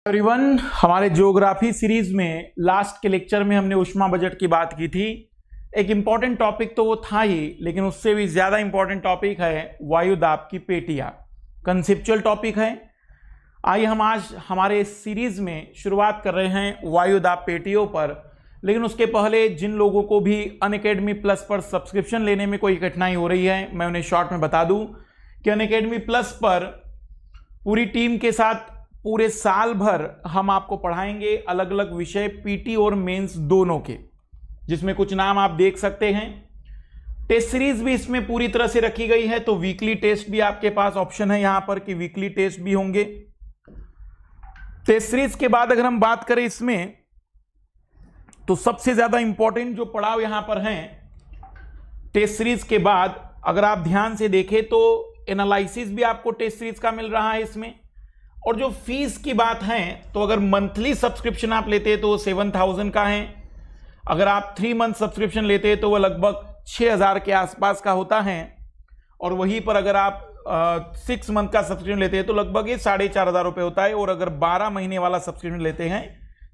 Everyone, हमारे geography series में last के लेक्चर में हमने ऊष्मा बजट की बात की थी। एक इंपॉर्टेंट टॉपिक तो वो था ही, लेकिन उससे भी ज्यादा इंपॉर्टेंट टॉपिक है वायुदाब की पेटियां। कंसेप्चुअल टॉपिक है। आइए हम आज हमारे सीरीज में शुरुआत कर रहे हैं वायुदाब पेटियों पर। लेकिन उसके पहले जिन लोगों को भी अनअकैडमी प्लस पर सब्सक्रिप्शन लेने में कोई कठिनाई हो रही है, मैं उन्हें शॉर्ट में बता दूं कि अनअकैडमी प्लस पर पूरी टीम के साथ पूरे साल भर हम आपको पढ़ाएंगे अलग अलग विषय, पीटी और मेंस दोनों के, जिसमें कुछ नाम आप देख सकते हैं। टेस्ट सीरीज भी इसमें पूरी तरह से रखी गई है, तो वीकली टेस्ट भी आपके पास ऑप्शन है यहां पर कि वीकली टेस्ट भी होंगे। टेस्ट सीरीज के बाद अगर हम बात करें इसमें, तो सबसे ज्यादा इंपॉर्टेंट जो पड़ाव यहां पर हैं टेस्ट सीरीज के बाद, अगर आप ध्यान से देखें तो एनालिसिस भी आपको टेस्ट सीरीज का मिल रहा है इसमें। और जो फीस की बात है, तो अगर मंथली सब्सक्रिप्शन आप लेते हैं तो वो 7000 का है। अगर आप 3 मंथ सब्सक्रिप्शन लेते हैं तो वो लगभग 6000 के आसपास का होता है। और वहीं पर अगर आप 6 मंथ का सब्सक्रिप्शन लेते हैं तो लगभग ये 4500 रुपये होता है। और अगर 12 महीने वाला सब्सक्रिप्शन लेते हैं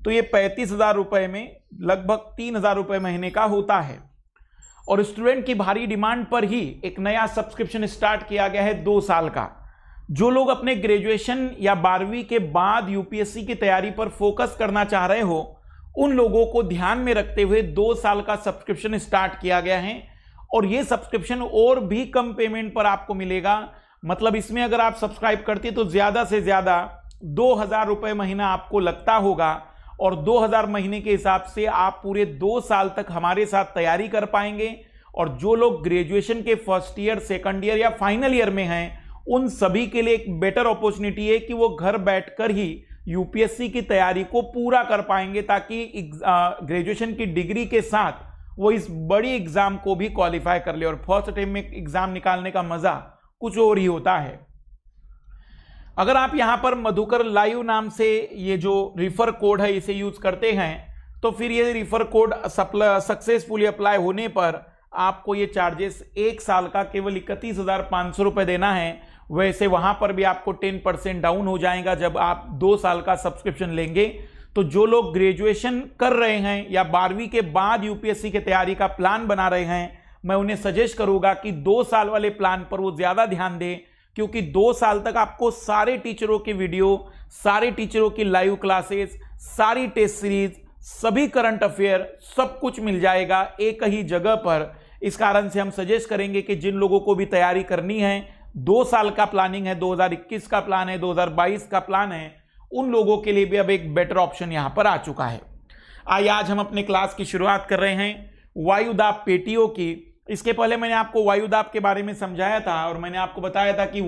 तो ये 35000 रुपये में लगभग 3000 रुपये महीने का होता है। और स्टूडेंट की भारी डिमांड पर ही एक नया सब्सक्रिप्शन स्टार्ट किया गया है 2 साल का। जो लोग अपने ग्रेजुएशन या 12वीं के बाद यूपीएससी की तैयारी पर फोकस करना चाह रहे हो, उन लोगों को ध्यान में रखते हुए 2 साल का सब्सक्रिप्शन स्टार्ट किया गया है। और यह सब्सक्रिप्शन और भी कम पेमेंट पर आपको मिलेगा। मतलब इसमें अगर आप सब्सक्राइब करते तो ज्यादा से ज्यादा 2000 रुपये महीना आपको लगता होगा। और 2000 महीने के हिसाब से आप पूरे 2 साल तक हमारे साथ तैयारी कर पाएंगे। और जो लोग ग्रेजुएशन के फर्स्ट ईयर, सेकंड ईयर या फाइनल ईयर में हैं, उन सभी के लिए एक बेटर अपॉर्चुनिटी है कि वो घर बैठकर ही यूपीएससी की तैयारी को पूरा कर पाएंगे, ताकि ग्रेजुएशन की डिग्री के साथ वो इस बड़ी एग्जाम को भी क्वालिफाई कर ले। और फर्स्ट अटेम्प्ट में एग्जाम निकालने का मजा कुछ और ही होता है। अगर आप यहां पर मधुकर लाइव नाम से ये जो रिफर कोड है इसे यूज करते हैं, तो फिर ये रिफर कोड सक्सेसफुली अप्लाई होने पर आपको ये चार्जेस 1 साल का केवल 31,500 रुपये देना है। वैसे वहां पर भी आपको 10% डाउन हो जाएगा जब आप 2 साल का सब्सक्रिप्शन लेंगे। तो जो लोग ग्रेजुएशन कर रहे हैं या 12वीं के बाद यूपीएससी की तैयारी का प्लान बना रहे हैं, मैं उन्हें सजेस्ट करूंगा कि 2 साल वाले प्लान पर वो ज्यादा ध्यान दें। क्योंकि 2 साल तक आपको सारे टीचरों की वीडियो, सारे टीचरों की लाइव क्लासेस, सारी टेस्ट सीरीज, सभी करंट अफेयर, सब कुछ मिल जाएगा एक ही जगह पर। इस कारण से हम सजेस्ट करेंगे कि जिन लोगों को भी तैयारी करनी है, 2 साल का प्लानिंग है, 2021 का प्लान है, 2022 का प्लान है, उन लोगों के लिए भी अब एक बेटर ऑप्शन यहां पर आ चुका है। आइए आज हम अपने क्लास की शुरुआत कर रहे हैं वायुदाब पेटियों की। इसके पहले मैंने आपको वायुदाब के बारे में समझाया था और मैंने आपको बताया था कि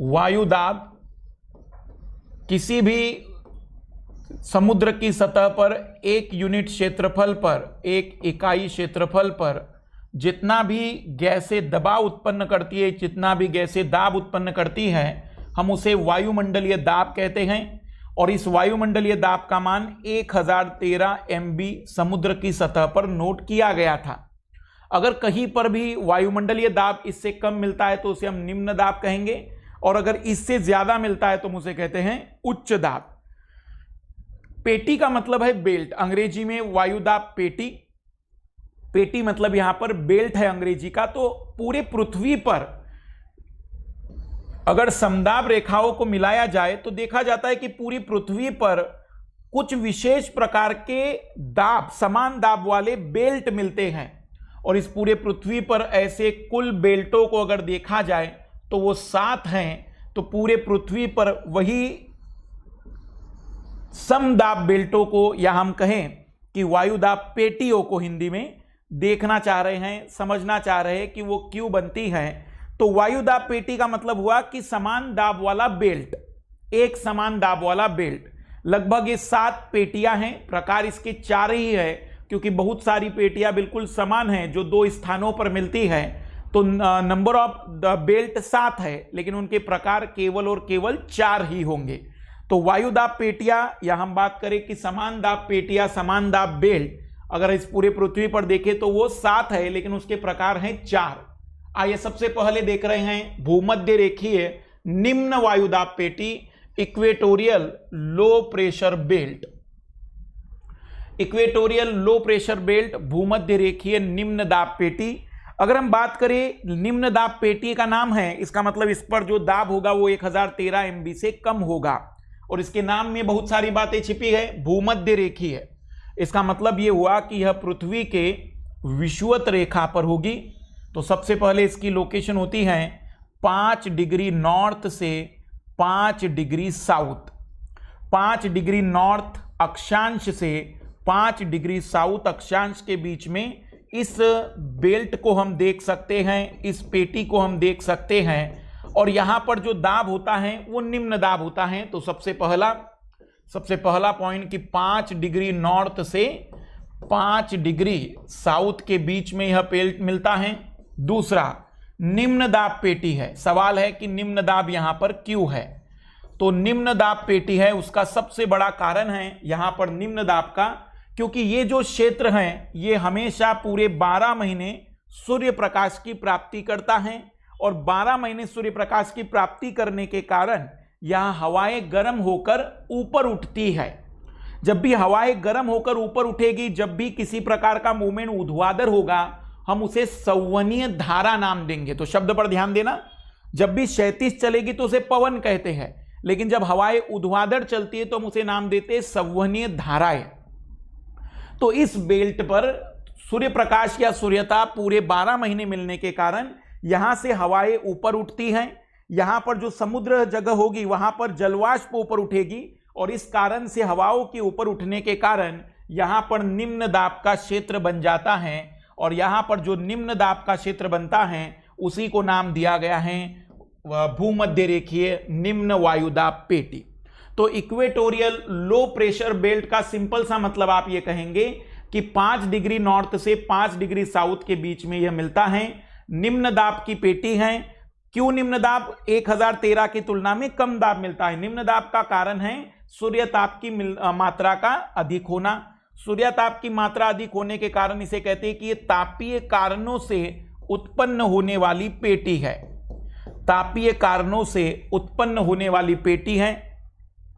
वायुदाब किसी भी समुद्र की सतह पर 1 यूनिट क्षेत्रफल पर, 1 इकाई क्षेत्रफल पर जितना भी गैसें दबाव उत्पन्न करती है, जितना भी गैसें दाब उत्पन्न करती है, हम उसे वायुमंडलीय दाब कहते हैं। और इस वायुमंडलीय दाब का मान 1013 MB समुद्र की सतह पर नोट किया गया था। अगर कहीं पर भी वायुमंडलीय दाब इससे कम मिलता है तो उसे हम निम्न दाब कहेंगे, और अगर इससे ज्यादा मिलता है तो हम उसे कहते हैं उच्च दाब। पेटी का मतलब है बेल्ट, अंग्रेजी में वायुदाब पेटी। पेटी मतलब यहां पर बेल्ट है अंग्रेजी का। तो पूरे पृथ्वी पर अगर समदाब रेखाओं को मिलाया जाए तो देखा जाता है कि पूरी पृथ्वी पर कुछ विशेष प्रकार के दाब, समान दाब वाले बेल्ट मिलते हैं। और इस पूरे पृथ्वी पर ऐसे कुल बेल्टों को अगर देखा जाए तो वो 7 हैं। तो पूरे पृथ्वी पर वही समदाब बेल्टों को, या हम कहें कि वायुदाब पेटियों को हिंदी में देखना चाह रहे हैं, समझना चाह रहे हैं कि वो क्यों बनती है। तो वायुदाब पेटी का मतलब हुआ कि समान दाब वाला बेल्ट, एक समान दाब वाला बेल्ट। लगभग ये 7 पेटियां हैं। प्रकार इसके 4 ही है, क्योंकि बहुत सारी पेटियां बिल्कुल समान हैं जो 2 स्थानों पर मिलती है। तो नंबर ऑफ द बेल्ट 7 है, लेकिन उनके प्रकार केवल और केवल 4 ही होंगे। तो वायुदाब पेटियां, या हम बात करें कि समान दाब पेटियां, समान दाब बेल्ट, अगर इस पूरे पृथ्वी पर देखें तो वो 7 है, लेकिन उसके प्रकार हैं 4। आइए सबसे पहले देख रहे हैं भूमध्य रेखीय निम्न वायुदाब पेटी। Equatorial low pressure belt. Equatorial low pressure belt भूमध्य रेखीय निम्न दाब पेटी। अगर हम बात करें निम्न दाब पेटी का नाम है, इसका मतलब इस पर जो दाब होगा वो 1013 MB से कम होगा, और इसके नाम में बहुत सारी बातें छिपी है। भूमध्य रेखीय, इसका मतलब ये हुआ कि यह पृथ्वी के विषुवत रेखा पर होगी। तो सबसे पहले इसकी लोकेशन होती है 5 डिग्री नॉर्थ से 5 डिग्री साउथ। 5 डिग्री नॉर्थ अक्षांश से 5 डिग्री साउथ अक्षांश के बीच में इस बेल्ट को हम देख सकते हैं, इस पेटी को हम देख सकते हैं। और यहां पर जो दाब होता है वो निम्न दाब होता है। तो सबसे पहला पॉइंट कि 5 डिग्री नॉर्थ से 5 डिग्री साउथ के बीच में यह बेल्ट मिलता है। दूसरा, निम्न दाब पेटी है। सवाल है कि निम्न दाब यहां पर क्यों है? तो निम्न दाब पेटी है, उसका सबसे बड़ा कारण है यहां पर निम्न दाब का, क्योंकि ये जो क्षेत्र है ये हमेशा पूरे 12 महीने सूर्य प्रकाश की प्राप्ति करता है, और 12 महीने सूर्य प्रकाश की प्राप्ति करने के कारण यहां हवाएं गर्म होकर ऊपर उठती है। जब भी हवाएं गर्म होकर ऊपर उठेगी, जब भी किसी प्रकार का मूवमेंट ऊर्ध्वाधर होगा, हम उसे संवहनीय धारा नाम देंगे। तो शब्द पर ध्यान देना, जब भी क्षैतिज चलेगी तो उसे पवन कहते हैं, लेकिन जब हवाएं ऊर्ध्वाधर चलती है तो हम उसे नाम देते हैं संवहनीय धाराएं। तो इस बेल्ट पर सूर्य प्रकाश या सूर्यताप पूरे 12 महीने मिलने के कारण यहां से हवाएं ऊपर उठती हैं। यहां पर जो समुद्र जगह होगी वहां पर जलवाष्प ऊपर उठेगी, और इस कारण से हवाओं के ऊपर उठने के कारण यहां पर निम्न दाब का क्षेत्र बन जाता है। और यहां पर जो निम्न दाब का क्षेत्र बनता है उसी को नाम दिया गया है भूमध्य रेखीय निम्न वायुदाब पेटी। तो इक्वेटोरियल लो प्रेशर बेल्ट का सिंपल सा मतलब आप ये कहेंगे कि 5 डिग्री नॉर्थ से 5 डिग्री साउथ के बीच में यह मिलता है, निम्न दाब की पेटी है। क्यों निम्न दाब 1013 की तुलना में कम दाब मिलता है? निम्न दाब का कारण है सूर्यताप की मात्रा का अधिक होना। सूर्यताप की मात्रा अधिक होने के कारण इसे कहते हैं कि यह तापीय कारणों से उत्पन्न होने वाली पेटी है। तापीय कारणों से उत्पन्न होने वाली पेटी है।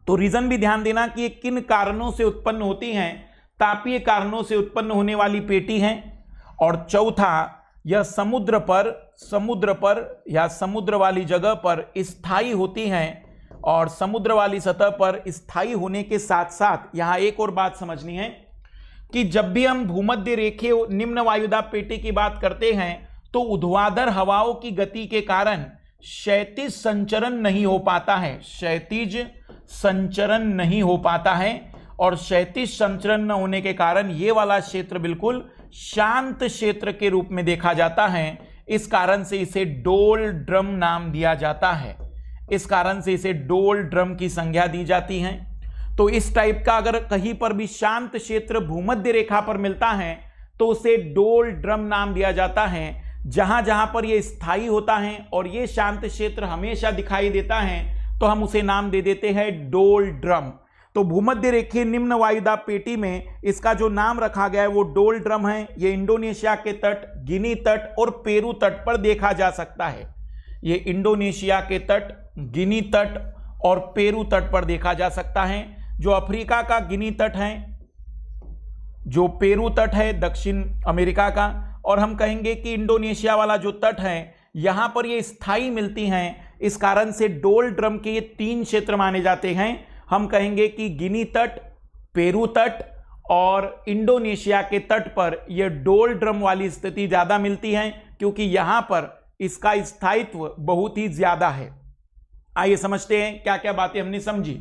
तो रीजन भी ध्यान देना कि ये किन कारणों से उत्पन्न होती हैं। तापीय कारणों से उत्पन्न होने वाली पेटी है। और चौथा, यह समुद्र पर या समुद्र वाली जगह पर स्थायी होती हैं, और समुद्र वाली सतह पर स्थायी होने के साथ साथ यहां एक और बात समझनी है कि जब भी हम भूमध्य रेखीय निम्न वायुदाब पेटी की बात करते हैं तो ऊर्ध्वाधर हवाओं की गति के कारण क्षैतिज संचरण नहीं हो पाता है। क्षैतिज संचरण नहीं हो पाता है, और क्षैतिज संचरण न होने के कारण ये वाला क्षेत्र बिल्कुल शांत क्षेत्र के रूप में देखा जाता है। इस कारण से इसे डोल ड्रम नाम दिया जाता है। इस कारण से इसे डोल ड्रम की संज्ञा दी जाती है। तो इस टाइप का अगर कहीं पर भी शांत क्षेत्र भूमध्य रेखा पर मिलता है तो उसे डोल ड्रम नाम दिया जाता है। जहां जहां पर यह स्थायी होता है और ये शांत क्षेत्र हमेशा दिखाई देता है तो हम उसे नाम दे देते हैं डोल ड्रम। तो भूमध्य रेखीय निम्न वायुदाब पेटी में इसका जो नाम रखा गया है वो डोल ड्रम है। ये इंडोनेशिया के तट, गिनी तट और पेरू तट पर देखा जा सकता है। ये इंडोनेशिया के तट, गिनी तट और पेरू तट पर देखा जा सकता है। जो अफ्रीका का गिनी तट है, जो पेरू तट है दक्षिण अमेरिका का, और हम कहेंगे कि इंडोनेशिया वाला जो तट है यहां पर ये स्थायी मिलती हैं। इस कारण से डोल ड्रम के ये 3 क्षेत्र माने जाते हैं। हम कहेंगे कि गिनी तट, पेरू तट और इंडोनेशिया के तट पर यह डोल ड्रम वाली स्थिति ज्यादा मिलती है, क्योंकि यहां पर इसका स्थायित्व बहुत ही ज्यादा है। आइए समझते हैं क्या क्या बातें हमने समझी।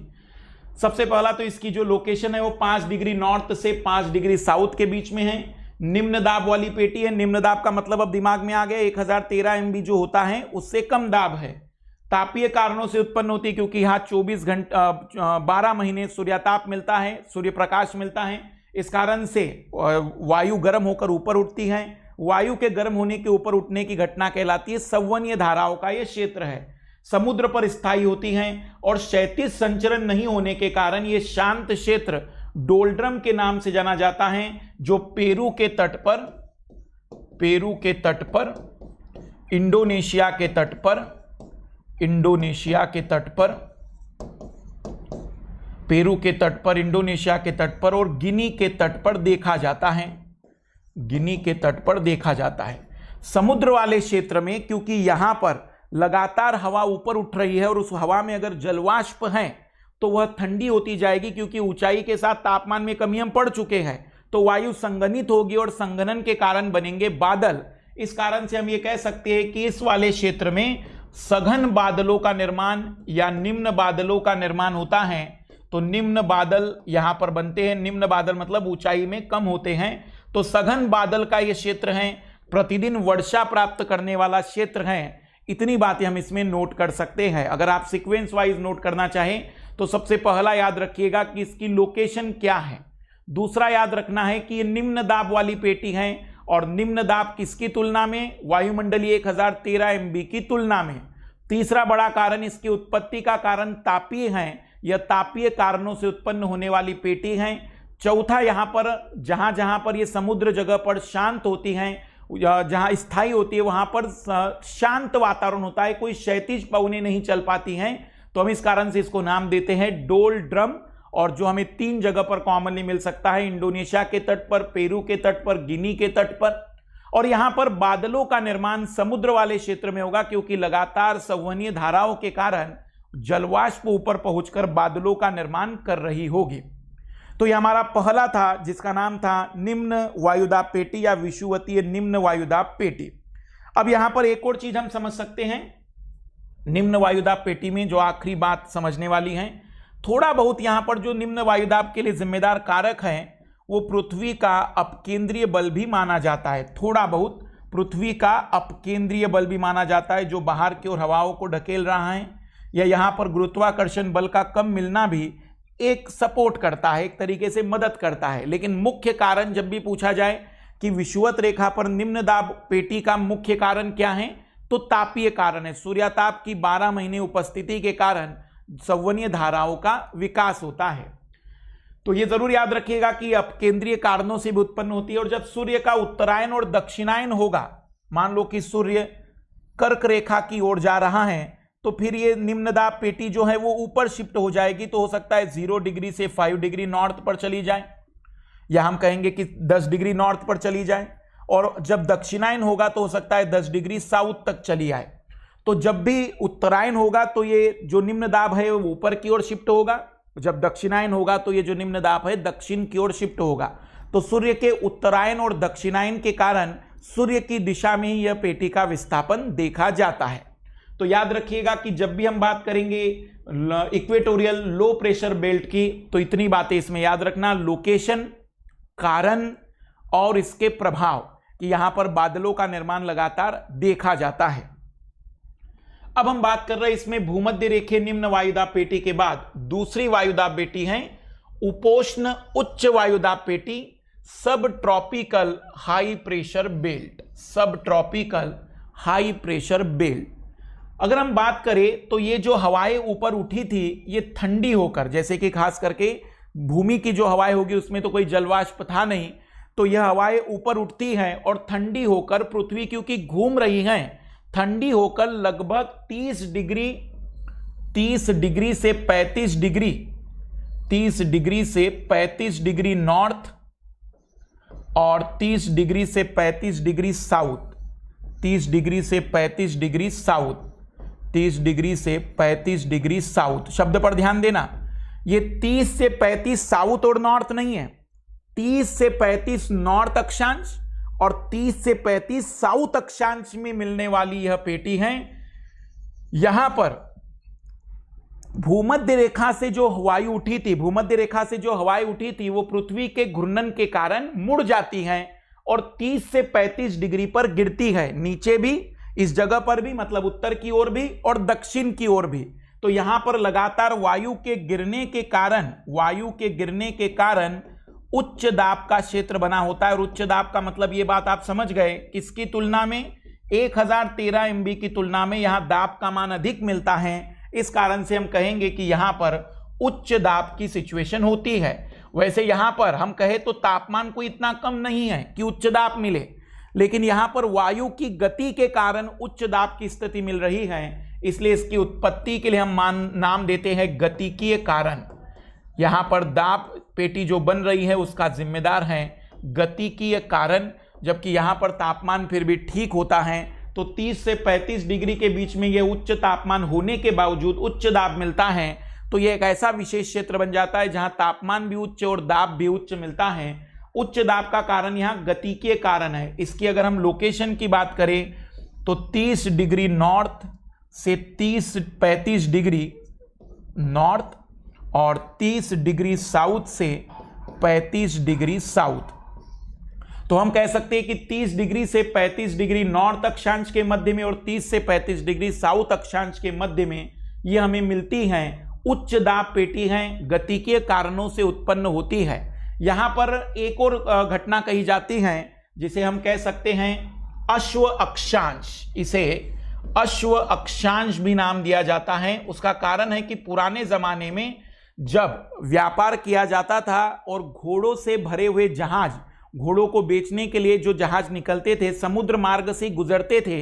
सबसे पहला तो इसकी जो लोकेशन है वो 5 डिग्री नॉर्थ से 5 डिग्री साउथ के बीच में है। निम्न दाब वाली पेटी है। निम्न दाब का मतलब अब दिमाग में आ गया, 1013 MB जो होता है उससे कम दाब है। तापीय कारणों से उत्पन्न होती है, क्योंकि यहाँ 24 घंटे 12 महीने सूर्यताप मिलता है, सूर्य प्रकाश मिलता है। इस कारण से वायु गर्म होकर ऊपर उठती है। वायु के गर्म होने के ऊपर उठने की घटना कहलाती है संवहनीय धाराओं का यह क्षेत्र है। समुद्र पर स्थायी होती हैं और क्षैतिज संचरण नहीं होने के कारण यह शांत क्षेत्र डोल्ड्रम के नाम से जाना जाता है, जो पेरू के तट पर, इंडोनेशिया के तट पर पेरू के तट पर, इंडोनेशिया के तट पर और गिनी के तट पर देखा जाता है। गिनी के तट पर देखा जाता है। समुद्र वाले क्षेत्र में क्योंकि यहां पर लगातार हवा ऊपर उठ रही है और उस हवा में अगर जलवाष्प है तो वह ठंडी होती जाएगी, क्योंकि ऊंचाई के साथ तापमान में कमी हम पढ़ चुके हैं, तो वायु संघनित होगी और संघनन के कारण बनेंगे बादल। इस कारण से हम ये कह सकते हैं कि इस वाले क्षेत्र में सघन बादलों का निर्माण या निम्न बादलों का निर्माण होता है। तो निम्न बादल यहां पर बनते हैं। निम्न बादल मतलब ऊंचाई में कम होते हैं। तो सघन बादल का यह क्षेत्र है, प्रतिदिन वर्षा प्राप्त करने वाला क्षेत्र है। इतनी बातें हम इसमें नोट कर सकते हैं। अगर आप सीक्वेंस वाइज नोट करना चाहें तो सबसे पहला याद रखिएगा कि इसकी लोकेशन क्या है। दूसरा याद रखना है कि ये निम्न दाब वाली पेटी है और निम्न दाब किसकी तुलना में? वायुमंडलीय 1013 MB की तुलना में। तीसरा बड़ा कारण इसकी उत्पत्ति का कारण तापीय है, यह तापीय कारणों से उत्पन्न होने वाली पेटी है। चौथा, यहां पर जहां जहां पर ये समुद्र जगह पर शांत होती हैं, जहां स्थायी होती है वहां पर शांत वातावरण होता है, कोई क्षैतिज पवनें नहीं चल पाती हैं, तो हम इस कारण से इसको नाम देते हैं डोलड्रम। और जो हमें 3 जगह पर कॉमनली मिल सकता है, इंडोनेशिया के तट पर, पेरू के तट पर, गिनी के तट पर। और यहां पर बादलों का निर्माण समुद्र वाले क्षेत्र में होगा, क्योंकि लगातार संवहनीय धाराओं के कारण जलवाष्प ऊपर पहुंचकर बादलों का निर्माण कर रही होगी। तो यह हमारा पहला था, जिसका नाम था निम्न वायुदाब पेटी या विषुवतीय निम्न वायुदाब पेटी। अब यहां पर एक और चीज हम समझ सकते हैं निम्न वायुदाब पेटी में, जो आखिरी बात समझने वाली है। थोड़ा बहुत यहां पर जो निम्न वायुदाब के लिए जिम्मेदार कारक है वो पृथ्वी का अपकेंद्रीय बल भी माना जाता है। थोड़ा बहुत पृथ्वी का अपकेंद्रीय बल भी माना जाता है, जो बाहर की ओर हवाओं को ढकेल रहा है, या यहां पर गुरुत्वाकर्षण बल का कम मिलना भी एक सपोर्ट करता है, एक तरीके से मदद करता है। लेकिन मुख्य कारण जब भी पूछा जाए कि विषुवत रेखा पर निम्न दाब पेटी का मुख्य कारण क्या है, तो तापीय कारण है। सूर्यताप की 12 महीने उपस्थिति के कारण संवहनीय धाराओं का विकास होता है। तो यह जरूर याद रखिएगा कि अपकेंद्रीय कारणों से भी उत्पन्न होती है। और जब सूर्य का उत्तरायण और दक्षिणायन होगा, मान लो कि सूर्य कर्क रेखा की ओर जा रहा है, तो फिर ये निम्न दाब पेटी जो है वो ऊपर शिफ्ट हो जाएगी। तो हो सकता है 0 डिग्री से 5 डिग्री नॉर्थ पर चली जाए, या हम कहेंगे कि 10 डिग्री नॉर्थ पर चली जाए। और जब दक्षिणायन होगा तो हो सकता है 10 डिग्री साउथ तक चली आए। तो जब भी उत्तरायण होगा तो ये जो निम्न दाब है वो ऊपर की ओर शिफ्ट होगा, जब दक्षिणायन होगा तो ये जो निम्न दाब है दक्षिण की ओर शिफ्ट होगा। तो सूर्य के उत्तरायण और दक्षिणायन के कारण सूर्य की दिशा में ही यह पेटी का विस्थापन देखा जाता है। तो याद रखिएगा कि जब भी हम बात करेंगे इक्वेटोरियल लो प्रेशर बेल्ट की, तो इतनी बातें इसमें याद रखना, लोकेशन, कारण और इसके प्रभाव, कि यहां पर बादलों का निर्माण लगातार देखा जाता है। अब हम बात कर रहे हैं इसमें भूमध्य रेखीय निम्न वायुदाब पेटी के बाद दूसरी वायुदाब पेटी है उपोष्ण उच्च वायुदाब पेटी, सब ट्रॉपिकल हाई प्रेशर बेल्ट। सब ट्रॉपिकल हाई प्रेशर बेल्ट। अगर हम बात करें तो ये जो हवाएं ऊपर उठी थी ये ठंडी होकर, जैसे कि खास करके भूमि की जो हवाएं होगी उसमें तो कोई जलवाष्प था नहीं, तो यह हवाएं ऊपर उठती हैं और ठंडी होकर पृथ्वी क्योंकि घूम रही हैं, ठंडी होकर लगभग 30 डिग्री से 35 डिग्री 30 डिग्री से 35 डिग्री नॉर्थ और 30 डिग्री से 35 डिग्री साउथ, 30 डिग्री से 35 डिग्री साउथ, 30 डिग्री से 35 डिग्री साउथ। शब्द पर ध्यान देना, ये 30 से 35 साउथ और नॉर्थ नहीं है, 30 से 35 नॉर्थ अक्षांश और 30 से 35 साउथ अक्षांश में मिलने वाली यह पेटी है। यहां पर भूमध्य रेखा से जो वायु उठी थी, भूमध्य रेखा से जो हवाएं उठी थी वो पृथ्वी के घूर्णन के कारण मुड़ जाती हैं और 30 से 35 डिग्री पर गिरती है, नीचे भी, इस जगह पर भी, मतलब उत्तर की ओर भी और दक्षिण की ओर भी। तो यहां पर लगातार वायु के गिरने के कारण उच्च दाब का क्षेत्र बना होता है। और उच्च दाब का मतलब ये बात आप समझ गए, किसकी तुलना में? 1013 MB की तुलना में यहां दाब का मान अधिक मिलता है। इस कारण से हम कहेंगे कि यहां पर उच्च दाब की सिचुएशन होती है। वैसे यहां पर हम कहे तो तापमान कोई इतना कम नहीं है कि उच्च दाब मिले, लेकिन यहां पर वायु की गति के कारण उच्च दाब की स्थिति मिल रही है, इसलिए इसकी उत्पत्ति के लिए हम नाम देते हैं गतिकीय कारण। यहाँ पर दाब पेटी जो बन रही है उसका जिम्मेदार है गतिकीय कारण, जबकि यहाँ पर तापमान फिर भी ठीक होता है। तो 30 से 35 डिग्री के बीच में ये उच्च तापमान होने के बावजूद उच्च दाब मिलता है। तो ये एक ऐसा विशेष क्षेत्र बन जाता है जहां तापमान भी उच्च और दाब भी उच्च मिलता है। उच्च दाब का कारण यहाँ गतिकीय कारण है। इसकी अगर हम लोकेशन की बात करें तो 30 डिग्री नॉर्थ से 35 डिग्री नॉर्थ और 30 डिग्री साउथ से 35 डिग्री साउथ। तो हम कह सकते हैं कि 30 डिग्री से 35 डिग्री नॉर्थ अक्षांश के मध्य में और 30 से 35 डिग्री साउथ अक्षांश के मध्य में ये हमें मिलती हैं उच्च दाब पेटी हैं, गतिकीय कारणों से उत्पन्न होती है। यहां पर एक और घटना कही जाती है जिसे हम कह सकते हैं अश्व अक्षांश। इसे अश्व अक्षांश भी नाम दिया जाता है। उसका कारण है कि पुराने जमाने में जब व्यापार किया जाता था और घोड़ों से भरे हुए जहाज, घोड़ों को बेचने के लिए जो जहाज निकलते थे, समुद्र मार्ग से गुजरते थे,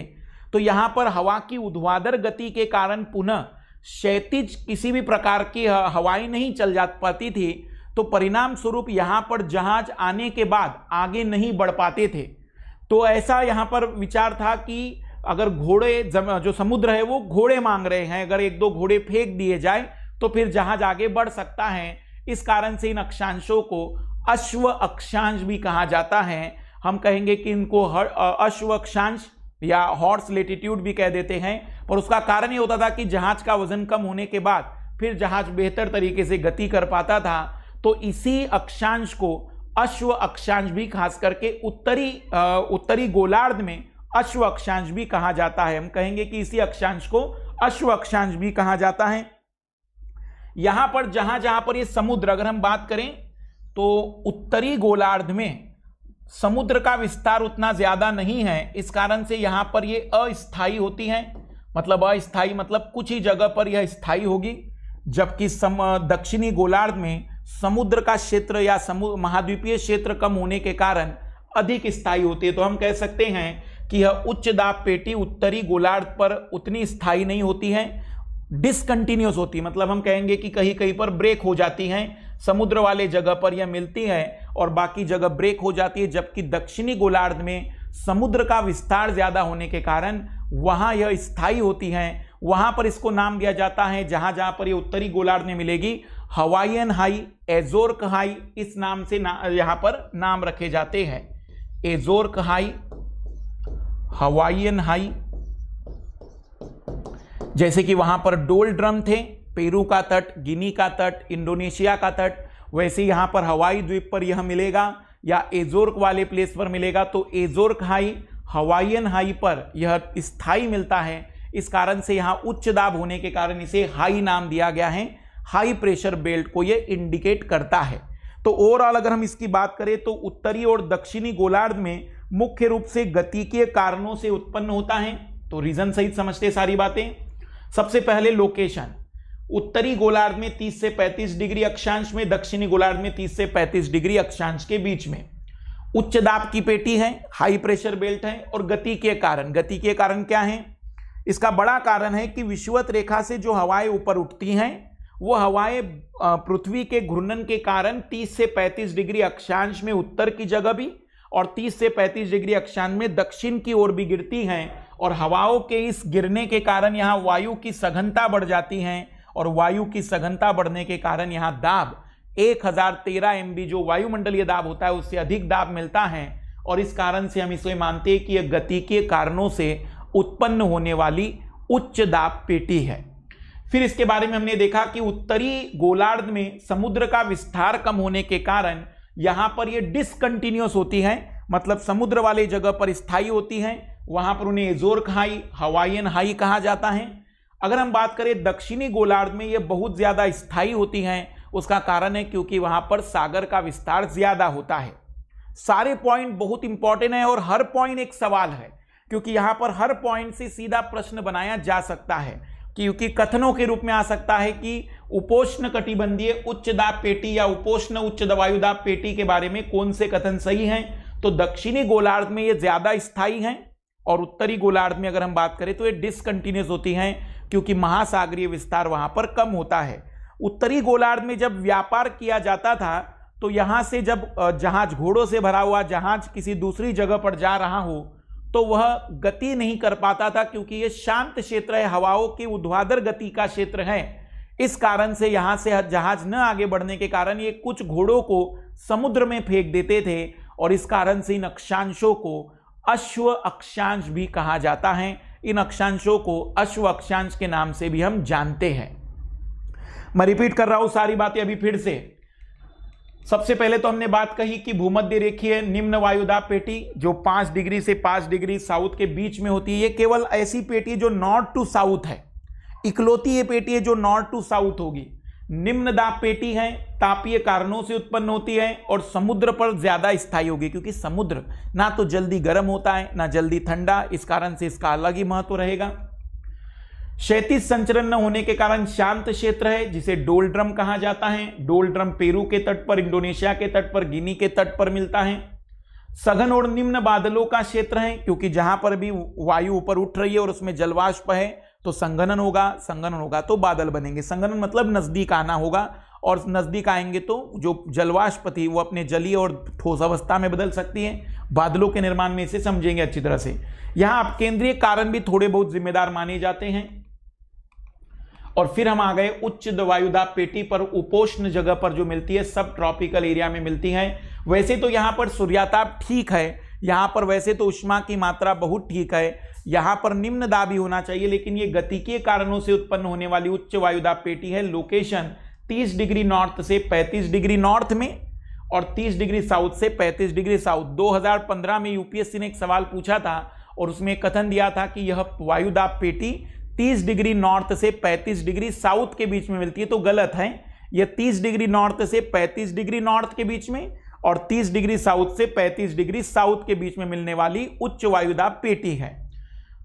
तो यहां पर हवा की ऊर्ध्वाधर गति के कारण पुनः क्षैतिज किसी भी प्रकार की हवाएं नहीं चल जा पाती थी। तो परिणाम स्वरूप यहां पर जहाज आने के बाद आगे नहीं बढ़ पाते थे। तो ऐसा यहां पर विचार था कि अगर घोड़े जो समुद्र है वो घोड़े मांग रहे हैं, अगर एक दो घोड़े फेंक दिए जाए तो फिर जहाज आगे बढ़ सकता है। इस कारण से इन अक्षांशों को अश्व अक्षांश भी कहा जाता है। हम कहेंगे कि इनको अश्व अक्षांश या हॉर्स लेटिट्यूड भी कह देते हैं। और उसका कारण ये होता था कि जहाज का वजन कम होने के बाद फिर जहाज बेहतर तरीके से गति कर पाता था। तो इसी अक्षांश को अश्व अक्षांश भी खास करके उत्तरी गोलार्ध में अश्व अक्षांश भी कहा जाता है। हम कहेंगे कि इसी अक्षांश को अश्व अक्षांश भी कहा जाता है। यहां पर जहां पर ये समुद्र, अगर हम बात करें तो उत्तरी गोलार्ध में समुद्र का विस्तार उतना ज्यादा नहीं है। इस कारण से यहां पर ये अस्थायी होती हैं। मतलब अस्थायी मतलब कुछ ही जगह पर यह स्थायी होगी, जबकि दक्षिणी गोलार्ध में समुद्र का क्षेत्र या महाद्वीपीय क्षेत्र कम होने के कारण अधिक स्थायी होती है। तो हम कह सकते हैं कि यह उच्च दाब पेटी उत्तरी गोलार्ध पर उतनी स्थायी नहीं होती है, डिसकंटिन्यूस होती। मतलब हम कहेंगे कि कहीं कहीं पर ब्रेक हो जाती हैं। समुद्र वाले जगह पर यह मिलती है और बाकी जगह ब्रेक हो जाती है, जबकि दक्षिणी गोलार्ध में समुद्र का विस्तार ज्यादा होने के कारण वहां यह स्थायी होती हैं। वहां पर इसको नाम दिया जाता है, जहां जहां पर ये उत्तरी गोलार्ध में मिलेगी, हवाईयन हाई, एजोर्क हाई, इस नाम से यहां पर नाम रखे जाते हैं। एजोर्क हाई, हवाईयन हाई। जैसे कि वहां पर डोल ड्रम थे, पेरू का तट, गिनी का तट, इंडोनेशिया का तट, वैसे यहां पर हवाई द्वीप पर यह मिलेगा या एजोर्क वाले प्लेस पर मिलेगा। तो एजोर्क हाई, हवाईयन हाई पर यह स्थायी मिलता है। इस कारण से यहां उच्च दाब होने के कारण इसे हाई नाम दिया गया है। हाई प्रेशर बेल्ट को यह इंडिकेट करता है। तो ओवरऑल अगर हम इसकी बात करें तो उत्तरी और दक्षिणी गोलार्ध में मुख्य रूप से गतिकीय कारणों से उत्पन्न होता है। तो रीजन सहित समझते सारी बातें। सबसे पहले लोकेशन, उत्तरी गोलार्ध में 30 से 35 डिग्री अक्षांश में, दक्षिणी गोलार्ध में 30 से 35 डिग्री अक्षांश के बीच में उच्च दाब की पेटी है, हाई प्रेशर बेल्ट है। और गतिकीय कारण क्या है? इसका बड़ा कारण है कि विषुवत रेखा से जो हवाएं ऊपर उठती हैं वो हवाएं पृथ्वी के घूर्णन के कारण 30 से 35 डिग्री अक्षांश में उत्तर की जगह भी और 30 से 35 डिग्री अक्षांश में दक्षिण की ओर भी गिरती हैं। और हवाओं के इस गिरने के कारण यहाँ वायु की सघनता बढ़ जाती है और वायु की सघनता बढ़ने के कारण यहाँ दाब 1013 MB जो वायुमंडलीय दाब होता है उससे अधिक दाब मिलता है। और इस कारण से हम इसे मानते हैं कि यह गतिकीय कारणों से उत्पन्न होने वाली उच्च दाब पेटी है। फिर इसके बारे में हमने देखा कि उत्तरी गोलार्ध में समुद्र का विस्तार कम होने के कारण यहां पर ये डिसकंटिन्यूअस होती हैं, मतलब समुद्र वाले जगह पर स्थायी होती हैं। वहां पर उन्हें एजोर्क हाई, हवाईयन हाई कहा जाता है। अगर हम बात करें दक्षिणी गोलार्ध में ये बहुत ज्यादा स्थायी होती हैं। उसका कारण है क्योंकि वहां पर सागर का विस्तार ज्यादा होता है। सारे पॉइंट बहुत इंपॉर्टेंट है और हर पॉइंट एक सवाल है, क्योंकि यहां पर हर पॉइंट से सीधा प्रश्न बनाया जा सकता है। क्योंकि कथनों के रूप में आ सकता है कि उपोष्ण कटिबंधीय उच्च दाब पेटी या उपोष्ण उच्च वायुदाब पेटी के बारे में कौन से कथन सही हैं। तो दक्षिणी गोलार्ध में ये ज्यादा स्थायी हैं और उत्तरी गोलार्ध में अगर हम बात करें तो ये डिसकंटिन्यूअस होती हैं, क्योंकि महासागरीय विस्तार वहां पर कम होता है। उत्तरी गोलार्ध में जब व्यापार किया जाता था तो यहां से जब जहाज, घोड़ों से भरा हुआ जहाज किसी दूसरी जगह पर जा रहा हो तो वह गति नहीं कर पाता था, क्योंकि यह शांत क्षेत्र है, हवाओं की ऊर्ध्वाधर गति का क्षेत्र है। इस कारण से यहां से जहाज न आगे बढ़ने के कारण ये कुछ घोड़ों को समुद्र में फेंक देते थे, और इस कारण से इन अक्षांशों को अश्व अक्षांश भी कहा जाता है। इन अक्षांशों को अश्व अक्षांश के नाम से भी हम जानते हैं। मैं रिपीट कर रहा हूं सारी बातें अभी फिर से। सबसे पहले तो हमने बात कही कि भूमध्य रेखीय निम्न वायुदाब पेटी जो 5 डिग्री से 5 डिग्री साउथ के बीच में होती है, ये केवल ऐसी पेटी जो नॉर्थ टू साउथ है, इकलौती ये पेटी है जो नॉर्थ टू साउथ होगी। निम्न दाब पेटी है, तापीय कारणों से उत्पन्न होती है और समुद्र पर ज्यादा स्थायी होगी, क्योंकि समुद्र ना तो जल्दी गर्म होता है ना जल्दी ठंडा, इस कारण से इसका अलग ही महत्व रहेगा। क्षैतिज संचरण न होने के कारण शांत क्षेत्र है, जिसे डोलड्रम कहा जाता है। डोलड्रम पेरू के तट पर, इंडोनेशिया के तट पर, गिनी के तट पर मिलता है। सघन और निम्न बादलों का क्षेत्र है, क्योंकि जहां पर भी वायु ऊपर उठ रही है और उसमें जलवाष्प है तो संघनन होगा, संघनन होगा तो बादल बनेंगे। संघनन मतलब नजदीक आना होगा, और नजदीक आएंगे तो जो जलवाष्प थी वो अपने जलीय और ठोस अवस्था में बदल सकती है। बादलों के निर्माण में इसे समझेंगे अच्छी तरह से। यहां आप केंद्रीय कारण भी थोड़े बहुत जिम्मेदार माने जाते हैं। और फिर हम आ गए उच्च वायुदाब पेटी पर, उपोष्ण जगह पर जो मिलती है, सब ट्रॉपिकल एरिया में मिलती है। वैसे तो यहां पर सूर्याताप ठीक है, यहां पर वैसे तो उष्मा की मात्रा बहुत ठीक है, यहां पर निम्न दाब ही होना चाहिए, लेकिन ये गतिकीय कारणों से उत्पन्न होने वाली उच्च वायुदाब पेटी है। लोकेशन 30 डिग्री नॉर्थ से 35 डिग्री नॉर्थ में और 30 डिग्री साउथ से 35 डिग्री साउथ। 2015 में यूपीएससी ने एक सवाल पूछा था और उसमें कथन दिया था कि यह वायुदाब पेटी 30 डिग्री नॉर्थ से 35 डिग्री साउथ के बीच में मिलती है, तो गलत है। यह 30 डिग्री नॉर्थ से 35 डिग्री नॉर्थ के बीच में और 30 डिग्री साउथ से 35 डिग्री साउथ के बीच में मिलने वाली उच्च वायुदाब पेटी है।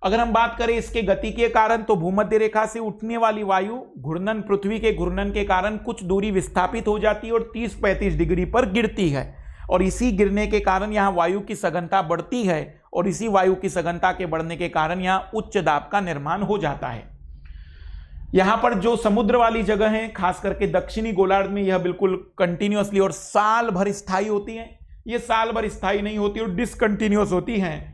अगर हम बात करें इसके गति के कारण, तो भूमध्य रेखा से उठने वाली वायु घूर्णन, पृथ्वी के घूर्णन के कारण कुछ दूरी विस्थापित हो जाती है और 30-35 डिग्री पर गिरती है, और इसी गिरने के कारण यहां वायु की सघनता बढ़ती है, और इसी वायु की सघनता के बढ़ने के कारण यहां उच्च दाब का निर्माण हो जाता है। यहां पर जो समुद्र वाली जगह है, खास करके दक्षिणी गोलार्ध में, यह बिल्कुल कंटिन्यूअसली और साल भर स्थायी होती है। ये साल भर स्थायी नहीं होती और डिसकंटिन्यूअस होती हैं।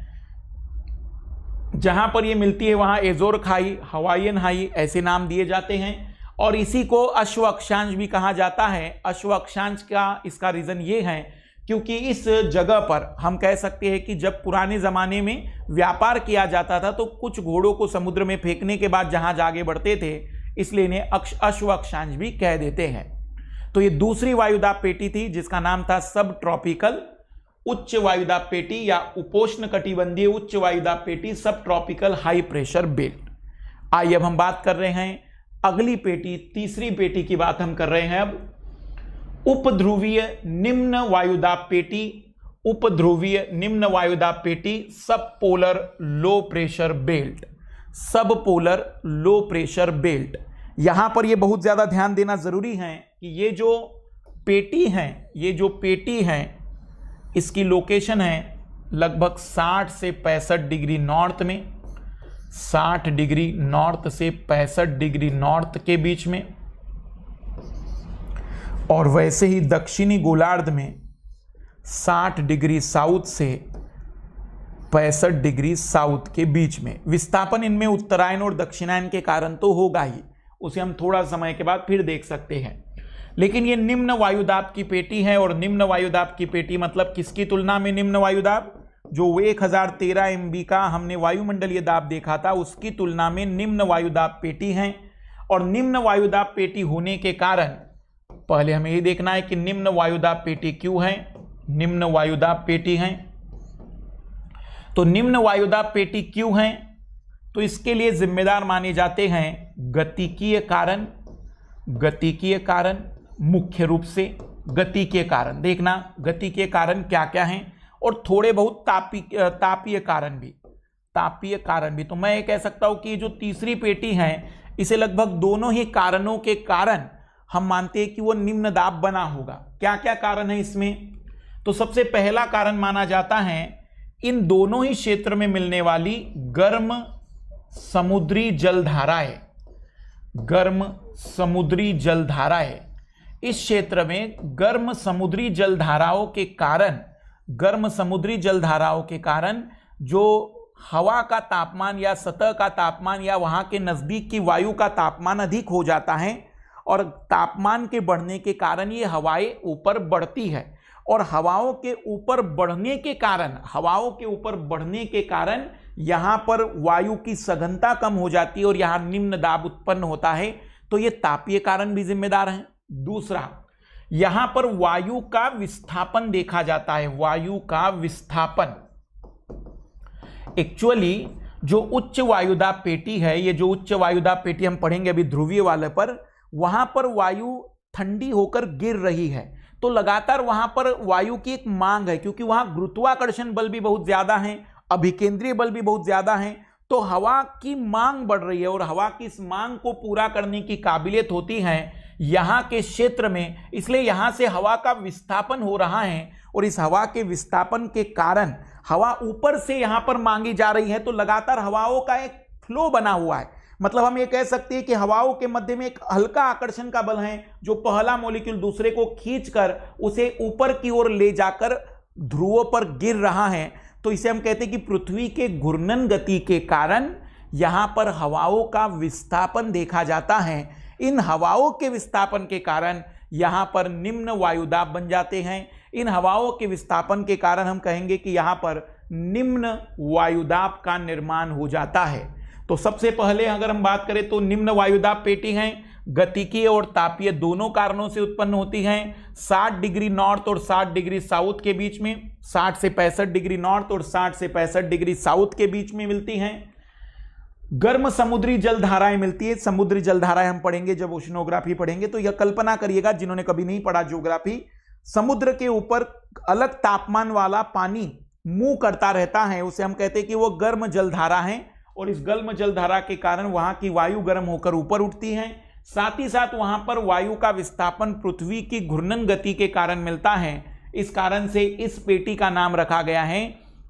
जहां पर ये मिलती है वहां एजोर खाई, हवाईयन हाई ऐसे नाम दिए जाते हैं, और इसी को अश्व अक्षांश भी कहा जाता है। अश्व अक्षांश का इसका रीजन ये है क्योंकि इस जगह पर हम कह सकते हैं कि जब पुराने जमाने में व्यापार किया जाता था तो कुछ घोड़ों को समुद्र में फेंकने के बाद जहाज आगे बढ़ते थे, इसलिए इन्हें अश्व अक्षांश भी कह देते हैं। तो ये दूसरी वायुदाब पेटी थी जिसका नाम था सब ट्रॉपिकल उच्च वायुदाब पेटी या उपोष्ण कटिबंधीय उच्च वायुदाब पेटी, सब ट्रॉपिकल हाई प्रेशर बेल्ट। आइए अब हम बात कर रहे हैं अगली पेटी, तीसरी पेटी की बात हम कर रहे हैं अब, उपध्रुवीय निम्न वायुदाब पेटी। उपध्रुवीय निम्न वायुदाब पेटी, सब पोलर लो प्रेशर बेल्ट। सब पोलर लो प्रेशर बेल्ट, यहां पर यह बहुत ज्यादा ध्यान देना जरूरी है कि ये जो पेटी है, इसकी लोकेशन है लगभग 60 से 65 डिग्री नॉर्थ में, 60 डिग्री नॉर्थ से 65 डिग्री नॉर्थ के बीच में, और वैसे ही दक्षिणी गोलार्ध में 60 डिग्री साउथ से 65 डिग्री साउथ के बीच में। विस्थापन इनमें उत्तरायण और दक्षिणायन के कारण तो होगा ही, उसे हम थोड़ा समय के बाद फिर देख सकते हैं। लेकिन ये निम्न वायुदाब की पेटी है, और निम्न वायुदाब की पेटी मतलब किसकी तुलना में निम्न वायुदाब? जो 1013 MB का हमने वायुमंडलीय दाब देखा था उसकी तुलना में निम्न वायुदाब पेटी है। और निम्न वायुदाब पेटी होने के कारण पहले हमें ये देखना है कि निम्न वायुदाब पेटी क्यों है, निम्न वायुदाब पेटी है। तो निम्न वायुदाब पेटी क्यों है? तो इसके लिए जिम्मेदार माने जाते हैं गतिकीय कारण। गतिकीय कारण मुख्य रूप से गतिकीय कारण, देखना गतिकीय कारण क्या क्या हैं, और थोड़े बहुत तापीय कारण भी। तो मैं ये कह सकता हूं कि जो तीसरी पेटी है इसे लगभग दोनों ही कारणों के कारण हम मानते हैं कि वो निम्न दाब बना होगा। क्या क्या कारण है इसमें? तो सबसे पहला कारण माना जाता है इन दोनों ही क्षेत्र में मिलने वाली गर्म समुद्री जलधाराएं। गर्म समुद्री जलधाराएं। इस क्षेत्र में गर्म समुद्री जलधाराओं के कारण जो हवा का तापमान या सतह का तापमान या वहां के नजदीक की वायु का तापमान अधिक हो जाता है और तापमान के बढ़ने के कारण ये हवाएं ऊपर बढ़ती है और हवाओं के ऊपर बढ़ने के कारण यहां पर वायु की सघनता कम हो जाती है और यहां निम्न दाब उत्पन्न होता है। तो ये तापीय कारण भी जिम्मेदार हैं। दूसरा, यहां पर वायु का विस्थापन देखा जाता है। वायु का विस्थापन एक्चुअली जो उच्च वायुदाब पेटी है, ये जो उच्च वायुदाब पेटी हम पढ़ेंगे अभी ध्रुवीय वाले पर, वहां पर वायु ठंडी होकर गिर रही है तो लगातार वहां पर वायु की एक मांग है, क्योंकि वहां गुरुत्वाकर्षण बल भी बहुत ज्यादा है, अभिकेंद्रीय बल भी बहुत ज्यादा है, तो हवा की मांग बढ़ रही है और हवा की इस मांग को पूरा करने की काबिलियत होती है यहां के क्षेत्र में, इसलिए यहां से हवा का विस्थापन हो रहा है और इस हवा के विस्थापन के कारण हवा ऊपर से यहां पर मांगी जा रही है, तो लगातार हवाओं का एक फ्लो बना हुआ है। मतलब हम ये कह सकते हैं कि हवाओं के मध्य में एक हल्का आकर्षण का बल है जो पहला मॉलिक्यूल दूसरे को खींचकर उसे ऊपर की ओर ले जाकर ध्रुवों पर गिर रहा है। तो इसे हम कहते हैं कि पृथ्वी के घूर्णन गति के कारण यहां पर हवाओं का विस्थापन देखा जाता है। इन हवाओं के विस्थापन के कारण यहां पर निम्न वायुदाब बन जाते हैं। इन हवाओं के विस्थापन के कारण हम कहेंगे कि यहां पर निम्न वायुदाब का निर्माण हो जाता है। तो सबसे पहले अगर हम बात करें तो निम्न वायुदाब पेटी हैं गतिकीय और तापीय दोनों कारणों से उत्पन्न होती हैं। 60 डिग्री नॉर्थ और 60 डिग्री साउथ के बीच में, 60 से 65 डिग्री नॉर्थ और 60 से 65 डिग्री साउथ के बीच में मिलती हैं। गर्म समुद्री जलधाराएं मिलती है। समुद्री जलधाराएं हम पढ़ेंगे जब ओशनोग्राफी पढ़ेंगे, तो यह कल्पना करिएगा जिन्होंने कभी नहीं पढ़ा ज्योग्राफी, समुद्र के ऊपर अलग तापमान वाला पानी मूव करता रहता है, उसे हम कहते हैं कि वो गर्म जलधारा है और इस गर्म जलधारा के कारण वहां की वायु गर्म होकर ऊपर उठती है। साथ ही साथ वहां पर वायु का विस्थापन पृथ्वी की घूर्णन गति के कारण मिलता है। इस कारण से इस पेटी का नाम रखा गया है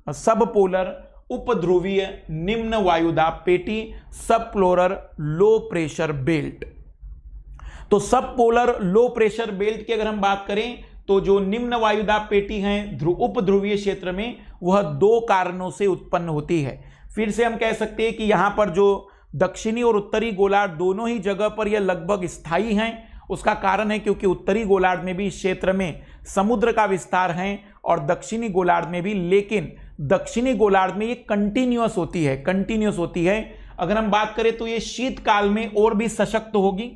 सबपोलर उपध्रुवीय निम्न वायुदाब पेटी, सबपोलर लो प्रेशर बेल्ट। तो सबपोलर लो प्रेशर बेल्ट की अगर हम बात करें तो जो निम्न वायुदाब पेटी है उपध्रुवीय क्षेत्र में, वह दो कारणों से उत्पन्न होती है। फिर से हम कह सकते हैं कि यहां पर जो दक्षिणी और उत्तरी गोलार्ध दोनों ही जगह पर यह लगभग स्थायी हैं। उसका कारण है क्योंकि उत्तरी गोलार्ध में भी इस क्षेत्र में समुद्र का विस्तार है और दक्षिणी गोलार्ध में भी, लेकिन दक्षिणी गोलार्ध में ये कंटिन्यूअस होती है। अगर हम बात करें तो ये शीतकाल में और भी सशक्त होगी,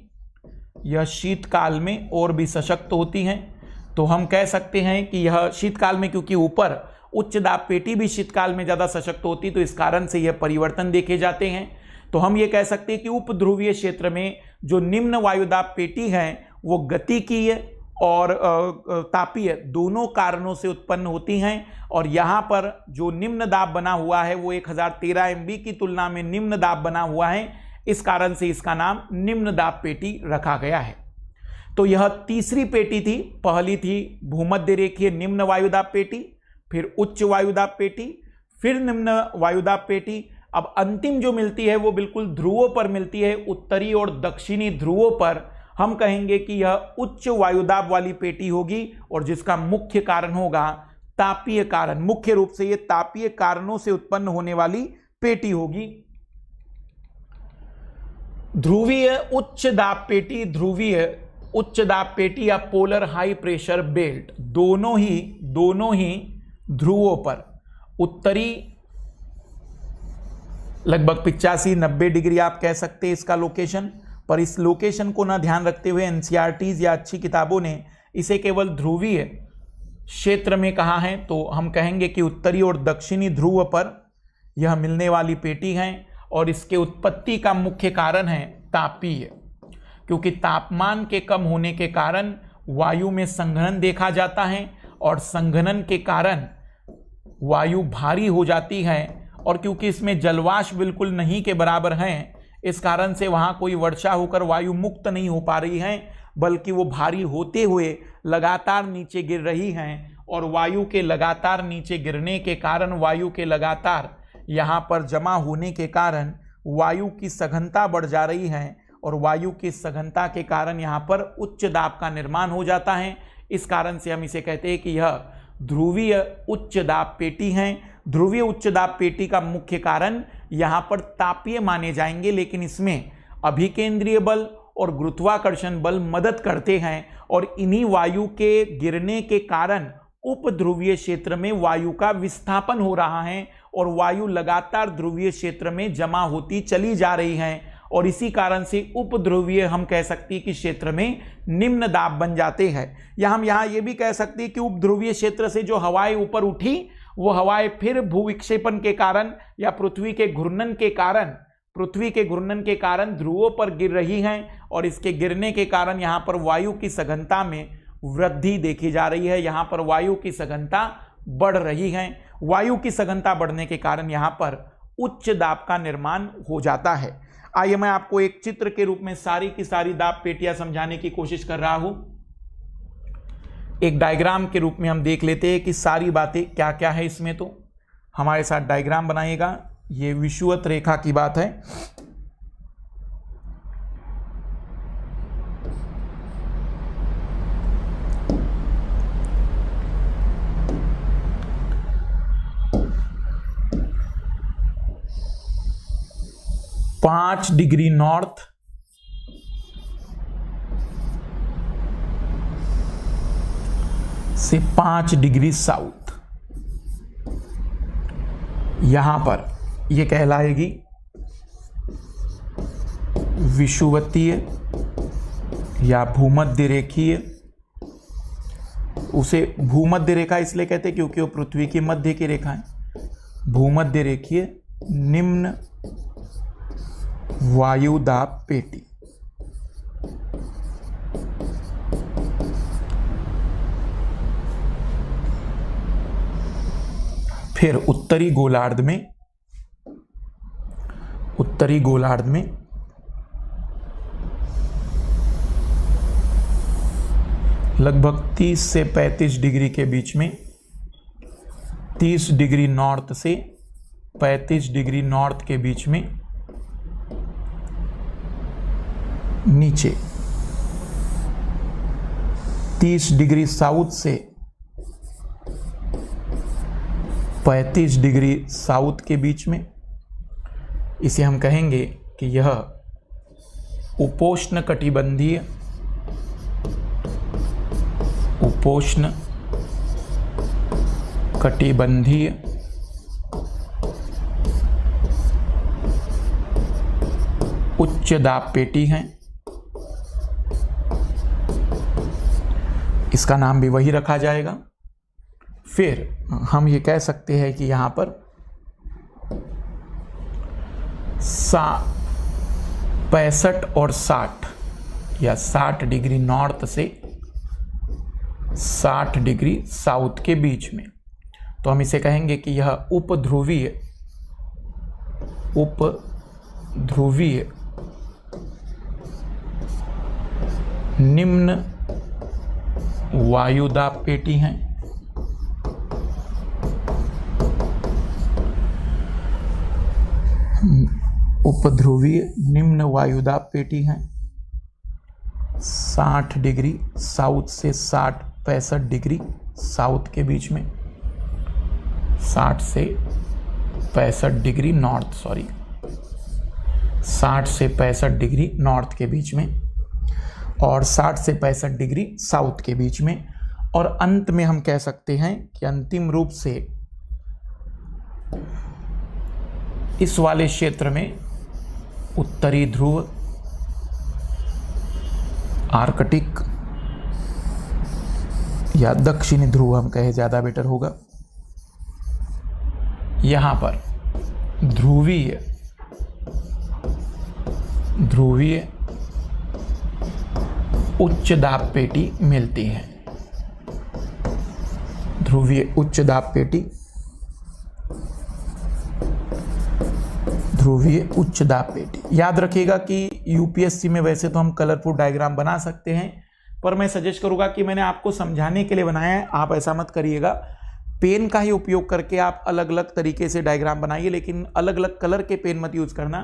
यह शीतकाल में और भी सशक्त होती हैं। तो हम कह सकते हैं कि यह शीतकाल में, क्योंकि ऊपर उच्च दाब पेटी भी शीतकाल में ज्यादा सशक्त होती, तो इस कारण से यह परिवर्तन देखे जाते हैं। तो हम ये कह सकते हैं कि उपध्रुवीय क्षेत्र में जो निम्न वायुदाब पेटी है वो गतिकीय और तापीय दोनों कारणों से उत्पन्न होती हैं और यहाँ पर जो निम्न दाब बना हुआ है वो 1013 MB की तुलना में निम्न दाब बना हुआ है, इस कारण से इसका नाम निम्न दाब पेटी रखा गया है। तो यह तीसरी पेटी थी। पहली थी भूमध्य रेखीय निम्न वायुदाब पेटी, फिर उच्च वायुदाब पेटी, फिर निम्न वायुदाब पेटी। अब अंतिम जो मिलती है वो बिल्कुल ध्रुवों पर मिलती है, उत्तरी और दक्षिणी ध्रुवों पर। हम कहेंगे कि यह उच्च वायुदाब वाली पेटी होगी और जिसका मुख्य कारण होगा तापीय कारण। मुख्य रूप से यह तापीय कारणों से उत्पन्न होने वाली पेटी होगी। ध्रुवीय उच्च दाब पेटी, ध्रुवीय उच्च दाब पेटी या पोलर हाई प्रेशर बेल्ट, दोनों ही ध्रुवों पर, उत्तरी लगभग 85-90 डिग्री आप कह सकते हैं इसका लोकेशन, पर इस लोकेशन को ना ध्यान रखते हुए एनसीईआरटीज या अच्छी किताबों ने इसे केवल ध्रुवीय क्षेत्र में कहा है। तो हम कहेंगे कि उत्तरी और दक्षिणी ध्रुव पर यह मिलने वाली पेटी है और इसके उत्पत्ति का मुख्य कारण है तापीय, क्योंकि तापमान के कम होने के कारण वायु में संघनन देखा जाता है और संघनन के कारण वायु भारी हो जाती है और क्योंकि इसमें जलवाष्प बिल्कुल नहीं के बराबर हैं, इस कारण से वहां कोई वर्षा होकर वायु मुक्त नहीं हो पा रही है, बल्कि वो भारी होते हुए लगातार नीचे गिर रही हैं और वायु के लगातार नीचे गिरने के कारण, वायु के लगातार यहाँ पर जमा होने के कारण वायु की सघनता बढ़ जा रही है और वायु की सघनता के कारण यहाँ पर उच्च दाब का निर्माण हो जाता है। इस कारण से हम इसे कहते हैं कि यह ध्रुवीय उच्च दाब पेटी है। ध्रुवीय उच्च दाब पेटी का मुख्य कारण यहाँ पर तापीय माने जाएंगे, लेकिन इसमें अभिकेंद्रीय बल और गुरुत्वाकर्षण बल मदद करते हैं और इन्हीं वायु के गिरने के कारण उपध्रुवीय क्षेत्र में वायु का विस्थापन हो रहा है और वायु लगातार ध्रुवीय क्षेत्र में जमा होती चली जा रही है और इसी कारण से उपध्रुवीय हम कह सकते हैं कि क्षेत्र में निम्न दाब बन जाते हैं। या हम यहाँ ये भी कह सकते हैं कि उपध्रुवीय क्षेत्र से जो हवाएं ऊपर उठी वो हवाएं फिर भूविक्षेपण के कारण या पृथ्वी के घूर्णन के कारण ध्रुवों पर गिर रही हैं और इसके गिरने के कारण यहाँ पर वायु की सघनता में वृद्धि देखी जा रही है। यहाँ पर वायु की सघनता बढ़ रही है। वायु की सघनता बढ़ने के कारण यहाँ पर उच्च दाब का निर्माण हो जाता है। आइए मैं आपको एक चित्र के रूप में सारी की सारी दाब पेटियां समझाने की कोशिश कर रहा हूं। एक डायग्राम के रूप में हम देख लेते हैं कि सारी बातें क्या क्या है इसमें। तो हमारे साथ डायग्राम बनाइएगा। ये विषुवत रेखा की बात है। पांच डिग्री नॉर्थ से 5 डिग्री साउथ, यहां पर यह कहलाएगी विषुवतीय या भूमध्य रेखीय। उसे भूमध्य रेखा इसलिए कहते हैं क्योंकि वो पृथ्वी की मध्य की रेखा है। भूमध्य रेखीय निम्न वायु दाब पेटी। फिर उत्तरी गोलार्ध में लगभग 30 से 35 डिग्री के बीच में, 30 डिग्री नॉर्थ से 35 डिग्री नॉर्थ के बीच में नीचे, 30 डिग्री साउथ से 35 डिग्री साउथ के बीच में, इसे हम कहेंगे कि यह उपोष्ण कटिबंधीय उच्च दाब पेटी है। इसका नाम भी वही रखा जाएगा। फिर हम ये कह सकते हैं कि यहां पर 65 और 60 या 60 डिग्री नॉर्थ से 60 डिग्री साउथ के बीच में, तो हम इसे कहेंगे कि यह उपध्रुवीय निम्न वायु दाब पेटी हैं। उपध्रुवीय निम्न वायु दाब पेटी हैं। 60 डिग्री साउथ से 65 डिग्री साउथ के बीच में, 60 से 65 डिग्री नॉर्थ, 60 से 65 डिग्री नॉर्थ के बीच में और 60 से 65 डिग्री साउथ के बीच में। और अंत में हम कह सकते हैं कि अंतिम रूप से इस वाले क्षेत्र में उत्तरी ध्रुव, आर्कटिक या दक्षिणी ध्रुव हम कहे ज़्यादा बेटर होगा, यहां पर ध्रुवीय उच्च दाब पेटी मिलती है। ध्रुवीय उच्च दाब पेटी, ध्रुवीय उच्च दाब पेटी। याद रखिएगा कि यूपीएससी में वैसे तो हम कलरफुल डायग्राम बना सकते हैं, पर मैं सजेस्ट करूंगा कि मैंने आपको समझाने के लिए बनाया है, आप ऐसा मत करिएगा। पेन का ही उपयोग करके आप अलग अलग तरीके से डायग्राम बनाइए, लेकिन अलग अलग कलर के पेन मत यूज करना।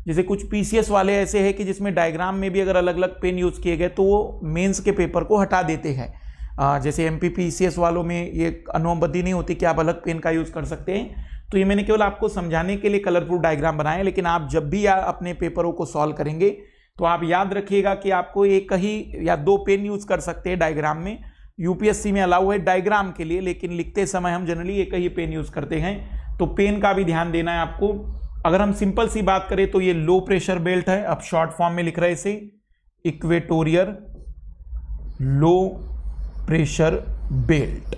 जैसे कुछ पीसीएस वाले ऐसे हैं कि जिसमें डायग्राम में भी अगर अलग अलग पेन यूज किए गए तो वो मेंस के पेपर को हटा देते हैं। जैसे एमपीपीसीएस वालों में ये अनुमति नहीं होती कि आप अलग पेन का यूज कर सकते हैं। तो ये मैंने केवल आपको समझाने के लिए कलरफुल डायग्राम बनाए, लेकिन आप जब भी अपने पेपरों को सॉल्व करेंगे तो आप याद रखिएगा कि आपको एक ही या दो पेन यूज कर सकते हैं डायग्राम में। यूपीएससी में अलाउ है डायग्राम के लिए, लेकिन लिखते समय हम जनरली एक ही पेन यूज करते हैं, तो पेन का भी ध्यान देना है आपको। अगर हम सिंपल सी बात करें तो ये लो प्रेशर बेल्ट है, अब शॉर्ट फॉर्म में लिख रहे इसे इक्वेटोरियल लो प्रेशर बेल्ट,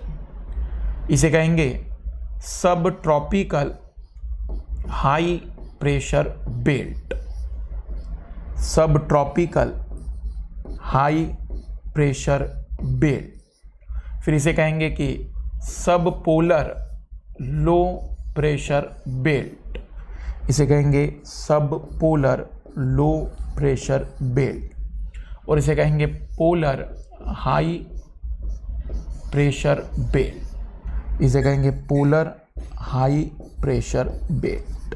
इसे कहेंगे सब ट्रॉपिकल हाई प्रेशर बेल्ट, सब ट्रॉपिकल हाई प्रेशर बेल्ट। फिर इसे कहेंगे कि सब पोलर लो प्रेशर बेल्ट, इसे कहेंगे सब पोलर लो प्रेशर बेल्ट, और इसे कहेंगे पोलर हाई प्रेशर बेल्ट, इसे कहेंगे पोलर हाई प्रेशर बेल्ट।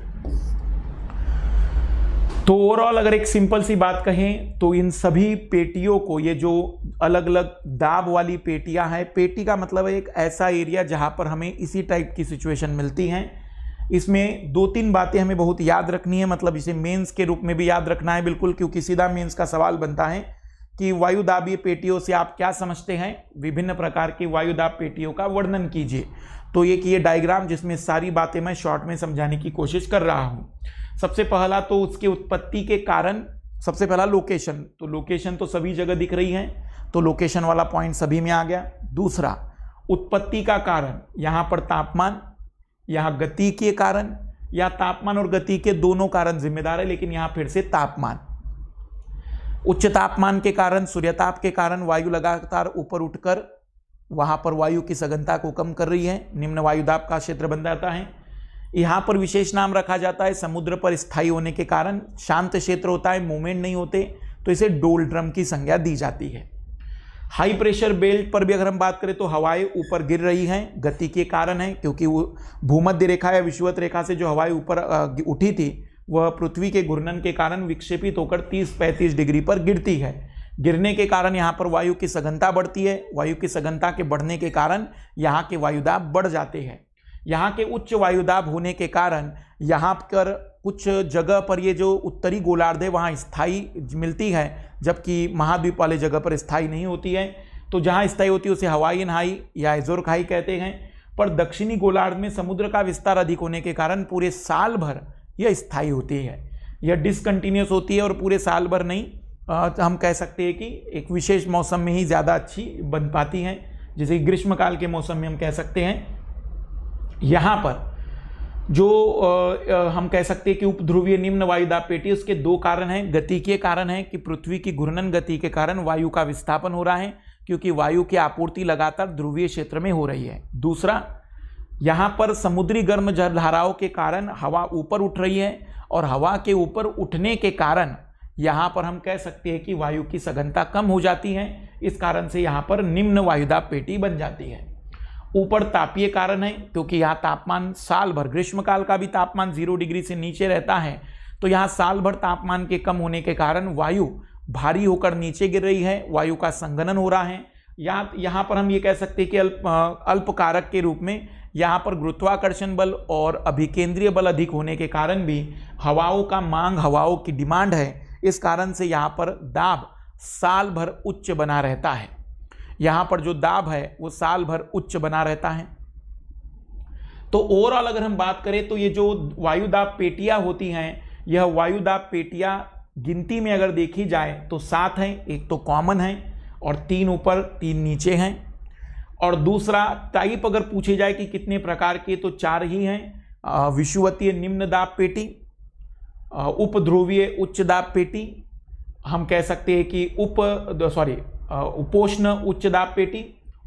तो ओवरऑल अगर एक सिंपल सी बात कहें तो इन सभी पेटियों को, ये जो अलग अलग दाब वाली पेटियां हैं, पेटी का मतलब है एक ऐसा एरिया जहां पर हमें इसी टाइप की सिचुएशन मिलती हैं। इसमें दो तीन बातें हमें बहुत याद रखनी है, मतलब इसे मेंस के रूप में भी याद रखना है बिल्कुल, क्योंकि सीधा मेंस का सवाल बनता है कि वायुदाबीय पेटियों से आप क्या समझते हैं, विभिन्न प्रकार की वायुदाब पेटियों का वर्णन कीजिए। तो ये डायग्राम जिसमें सारी बातें मैं शॉर्ट में समझाने की कोशिश कर रहा हूं। सबसे पहला तो उसके उत्पत्ति के कारण, सबसे पहला लोकेशन, तो लोकेशन तो सभी जगह दिख रही है, तो लोकेशन वाला पॉइंट सभी में आ गया। दूसरा उत्पत्ति का कारण, यहां पर तापमान, यहां गति के कारण, या तापमान और गति के दोनों कारण जिम्मेदार है, लेकिन यहां फिर से तापमान, उच्च तापमान के कारण, सूर्यताप के कारण वायु लगातार ऊपर उठकर वहां पर वायु की सघनता को कम कर रही है, निम्न वायुदाब का क्षेत्र बन जाता है। यहां पर विशेष नाम रखा जाता है, समुद्र पर स्थायी होने के कारण शांत क्षेत्र होता है, मूवमेंट नहीं होते, तो इसे डोलड्रम की संज्ञा दी जाती है। हाई प्रेशर बेल्ट पर भी अगर हम बात करें तो हवाएं ऊपर गिर रही हैं, गति के कारण है, क्योंकि वो भूमध्य रेखा या विषुवत रेखा से जो हवाएं ऊपर उठी थी वह पृथ्वी के घूर्णन के कारण विक्षेपित होकर 30-35 डिग्री पर गिरती है। गिरने के कारण यहाँ पर वायु की सघनता बढ़ती है, वायु की सघनता के बढ़ने के कारण यहाँ के वायुदाब बढ़ जाते हैं। यहाँ के उच्च वायुदाब होने के कारण यहाँ पर कुछ जगह पर ये जो उत्तरी गोलार्ध है वहाँ स्थायी मिलती है, जबकि महाद्वीप वाले जगह पर स्थायी नहीं होती है। तो जहाँ स्थायी होती है उसे हवाईयन हाई या एजोर खाई कहते हैं। पर दक्षिणी गोलार्ध में समुद्र का विस्तार अधिक होने के कारण पूरे साल भर यह स्थायी होती है, यह डिसकंटिन्यूस होती है और पूरे साल भर नहीं, हम कह सकते हैं कि एक विशेष मौसम में ही ज़्यादा अच्छी बन पाती हैं, जैसे ग्रीष्मकाल के मौसम में हम कह सकते हैं। यहाँ पर जो हम कह सकते हैं कि उपध्रुवीय निम्न वायुदाब पेटी, उसके दो कारण हैं। गति के कारण है कि पृथ्वी की घूर्णन गति के कारण वायु का विस्थापन हो रहा है, क्योंकि वायु की आपूर्ति लगातार ध्रुवीय क्षेत्र में हो रही है। दूसरा, यहाँ पर समुद्री गर्म जलधाराओं के कारण हवा ऊपर उठ रही है, और हवा के ऊपर उठने के कारण यहाँ पर हम कह सकते हैं कि वायु की सघनता कम हो जाती है। इस कारण से यहाँ पर निम्न वायुदाब पेटी बन जाती है। ऊपर तापीय कारण है, क्योंकि यहाँ तापमान साल भर, ग्रीष्मकाल का भी तापमान 0 डिग्री से नीचे रहता है, तो यहाँ साल भर तापमान के कम होने के कारण वायु भारी होकर नीचे गिर रही है, वायु का संघनन हो रहा है। यहाँ पर हम ये कह सकते हैं कि अल्प कारक के रूप में यहाँ पर गुरुत्वाकर्षण बल और अभिकेंद्रीय बल अधिक होने के कारण भी हवाओं का मांग, हवाओं की डिमांड है, इस कारण से यहाँ पर दाब साल भर उच्च बना रहता है। यहाँ पर जो दाब है वो साल भर उच्च बना रहता है। तो ओवरऑल अगर हम बात करें तो ये जो वायुदाब पेटियां होती हैं, यह वायुदाब पेटियां गिनती में अगर देखी जाए तो 7 हैं, एक तो कॉमन है और 3 ऊपर 3 नीचे हैं। और दूसरा टाइप अगर पूछे जाए कि कितने प्रकार के, तो 4 ही हैं। विषुवतीय निम्न दाब पेटी, उपध्रुवीय उच्च दाब पेटी, हम कह सकते हैं कि उपोष्ण उच्च दाब पेटी,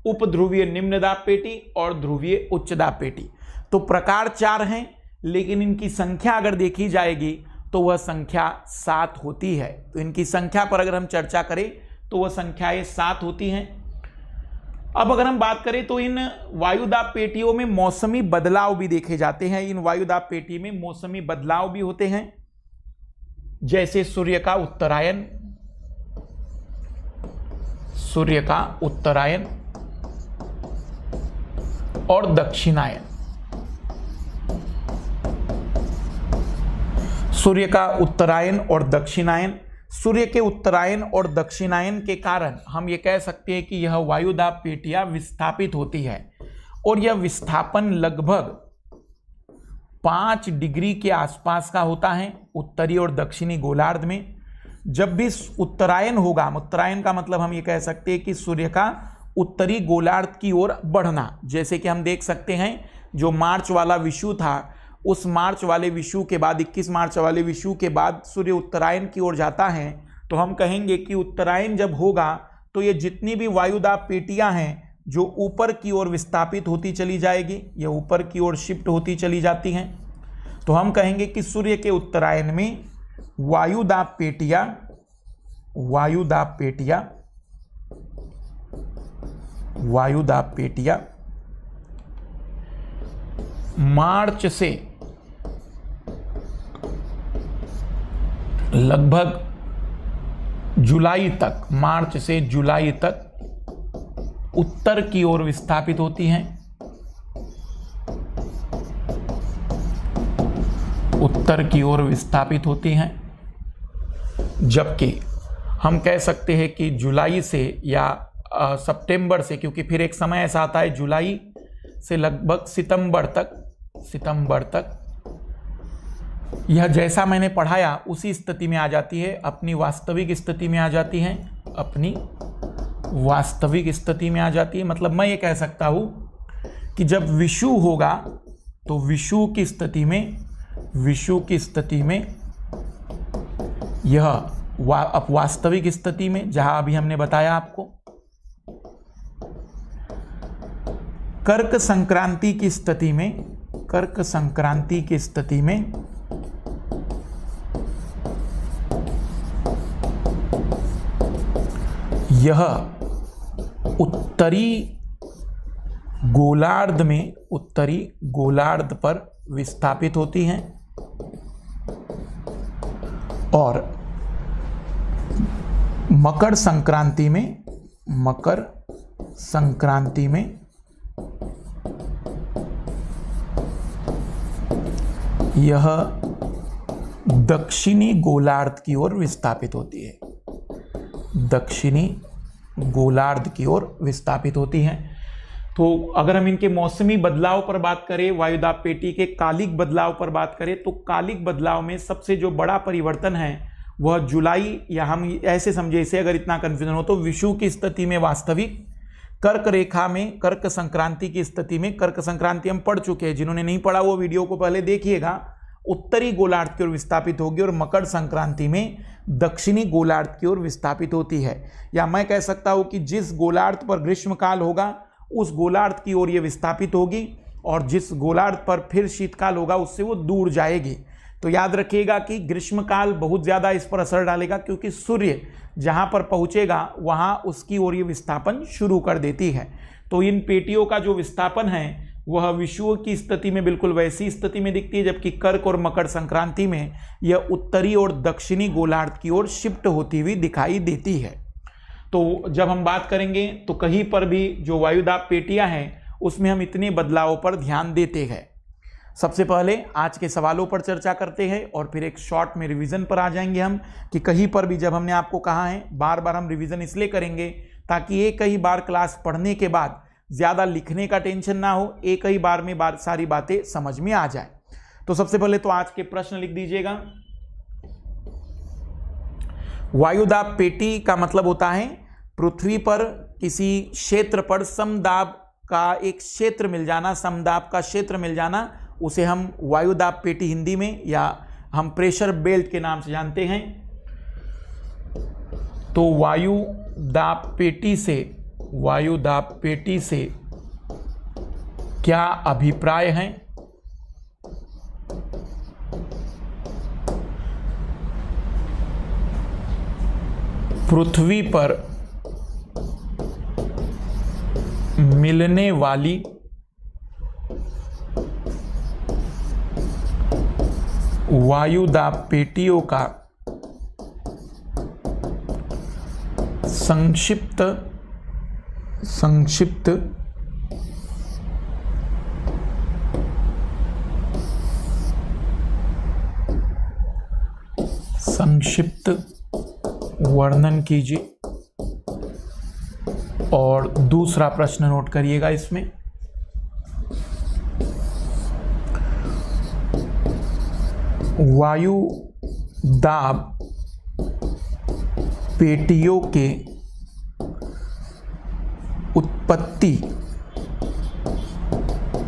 उपध्रुवीय निम्न दाब पेटी और ध्रुवीय उच्च दाब पेटी। तो प्रकार 4 हैं, लेकिन इनकी संख्या अगर देखी जाएगी तो वह संख्या 7 होती है। तो इनकी संख्या पर अगर हम चर्चा करें तो वह संख्याएं 7 होती हैं। अब अगर हम बात करें तो इन वायुदाब पेटियों में मौसमी बदलाव भी देखे जाते हैं। इन वायुदाब पेटी में मौसमी बदलाव भी होते हैं। जैसे सूर्य का उत्तरायण, सूर्य का उत्तरायण और दक्षिणायन। सूर्य का उत्तरायण और दक्षिणायन, सूर्य के उत्तरायण और दक्षिणायन के कारण हम ये कह सकते हैं कि यह वायुदाब पेटियां विस्थापित होती है और यह विस्थापन लगभग 5 डिग्री के आसपास का होता है उत्तरी और दक्षिणी गोलार्ध में। जब भी उत्तरायण होगा, उत्तरायण का मतलब हम ये कह सकते हैं कि सूर्य का उत्तरी गोलार्ध की ओर बढ़ना, जैसे कि हम देख सकते हैं जो मार्च वाला विषुव था, उस मार्च वाले विषुव के बाद 21 मार्च वाले विषुव के बाद सूर्य उत्तरायण की ओर जाता है, तो हम कहेंगे कि उत्तरायण जब होगा तो ये जितनी भी वायुदाब पेटियां हैं जो ऊपर की ओर विस्थापित होती चली जाएगी, ये ऊपर की ओर शिफ्ट होती चली जाती हैं। तो हम कहेंगे कि सूर्य के उत्तरायण में वायुदाब पेटियां मार्च से लगभग जुलाई तक, मार्च से जुलाई तक उत्तर की ओर विस्थापित होती हैं, उत्तर की ओर विस्थापित होती हैं। जबकि हम कह सकते हैं कि जुलाई से या सितंबर से, क्योंकि फिर एक समय ऐसा आता है जुलाई से लगभग सितंबर तक यह जैसा मैंने पढ़ाया उसी स्थिति में आ जाती है, अपनी वास्तविक स्थिति में आ जाती है, अपनी वास्तविक स्थिति में आ जाती है। मतलब मैं ये कह सकता हूं कि जब विषुव होगा तो विषुव की स्थिति में यह वास्तविक स्थिति में, जहां अभी हमने बताया आपको, कर्क संक्रांति की स्थिति में यह उत्तरी गोलार्ध पर विस्थापित होती हैं और मकर संक्रांति में यह दक्षिणी गोलार्ध की ओर विस्थापित होती है, दक्षिणी गोलार्ध की ओर विस्थापित होती हैं। तो अगर हम इनके मौसमी बदलाव पर बात करें, वायुदाब पेटी के कालिक बदलाव पर बात करें, तो कालिक बदलाव में सबसे जो बड़ा परिवर्तन है वह जुलाई, या हम ऐसे समझे इसे, अगर इतना कंफ्यूजन हो तो विषुव की स्थिति में वास्तविक, कर्क रेखा में कर्क संक्रांति की स्थिति में, कर्क संक्रांति हम पढ़ चुके हैं, जिन्होंने नहीं पढ़ा वो वीडियो को पहले देखिएगा, उत्तरी गोलार्ध की ओर विस्थापित होगी और मकर संक्रांति में दक्षिणी गोलार्ध की ओर विस्थापित होती है। या मैं कह सकता हूं कि जिस गोलार्ध पर ग्रीष्मकाल होगा उस गोलार्ध की ओर ये विस्थापित होगी और जिस गोलार्ध पर फिर शीतकाल होगा उससे वो दूर जाएगी। तो याद रखिएगा कि ग्रीष्मकाल बहुत ज़्यादा इस पर असर डालेगा, क्योंकि सूर्य जहाँ पर पहुँचेगा वहाँ उसकी ओर ये विस्थापन शुरू कर देती है। तो इन पेटियों का जो विस्थापन है वह विषुव की स्थिति में बिल्कुल वैसी स्थिति में दिखती है, जबकि कर्क और मकर संक्रांति में यह उत्तरी और दक्षिणी गोलार्ध की ओर शिफ्ट होती हुई दिखाई देती है। तो जब हम बात करेंगे तो कहीं पर भी जो वायुदाब पेटियां हैं उसमें हम इतने बदलावों पर ध्यान देते हैं। सबसे पहले आज के सवालों पर चर्चा करते हैं और फिर एक शॉर्ट में रिवीजन पर आ जाएंगे हम, कि कहीं पर भी जब हमने आपको कहा है बार बार हम रिवीजन इसलिए करेंगे ताकि एक ही बार क्लास पढ़ने के बाद ज़्यादा लिखने का टेंशन ना हो, एक ही बार में सारी बातें समझ में आ जाए। तो सबसे पहले तो आज के प्रश्न लिख दीजिएगा। वायुदाब पेटी का मतलब होता है पृथ्वी पर किसी क्षेत्र पर समदाब का एक क्षेत्र मिल जाना, समदाब का क्षेत्र मिल जाना, उसे हम वायुदाब पेटी हिंदी में या हम प्रेशर बेल्ट के नाम से जानते हैं। तो वायुदाब पेटी से क्या अभिप्राय है? पृथ्वी पर मिलने वाली वायुदाब पेटियों का संक्षिप्त वर्णन कीजिए। और दूसरा प्रश्न नोट करिएगा इसमें, वायु दाब पेटियों के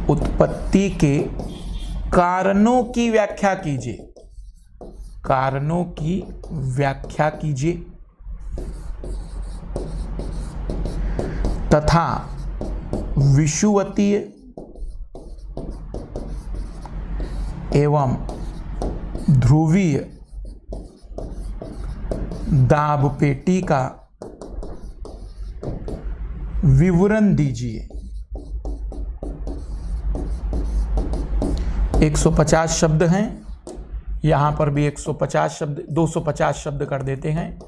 उत्पत्ति के कारणों की व्याख्या कीजिए। कारणों की व्याख्या कीजिए तथा विषुवतीय एवं ध्रुवीय दाब पेटी का विवरण दीजिए। 150 शब्द हैं, यहां पर भी 150 शब्द, 250 शब्द कर देते हैं।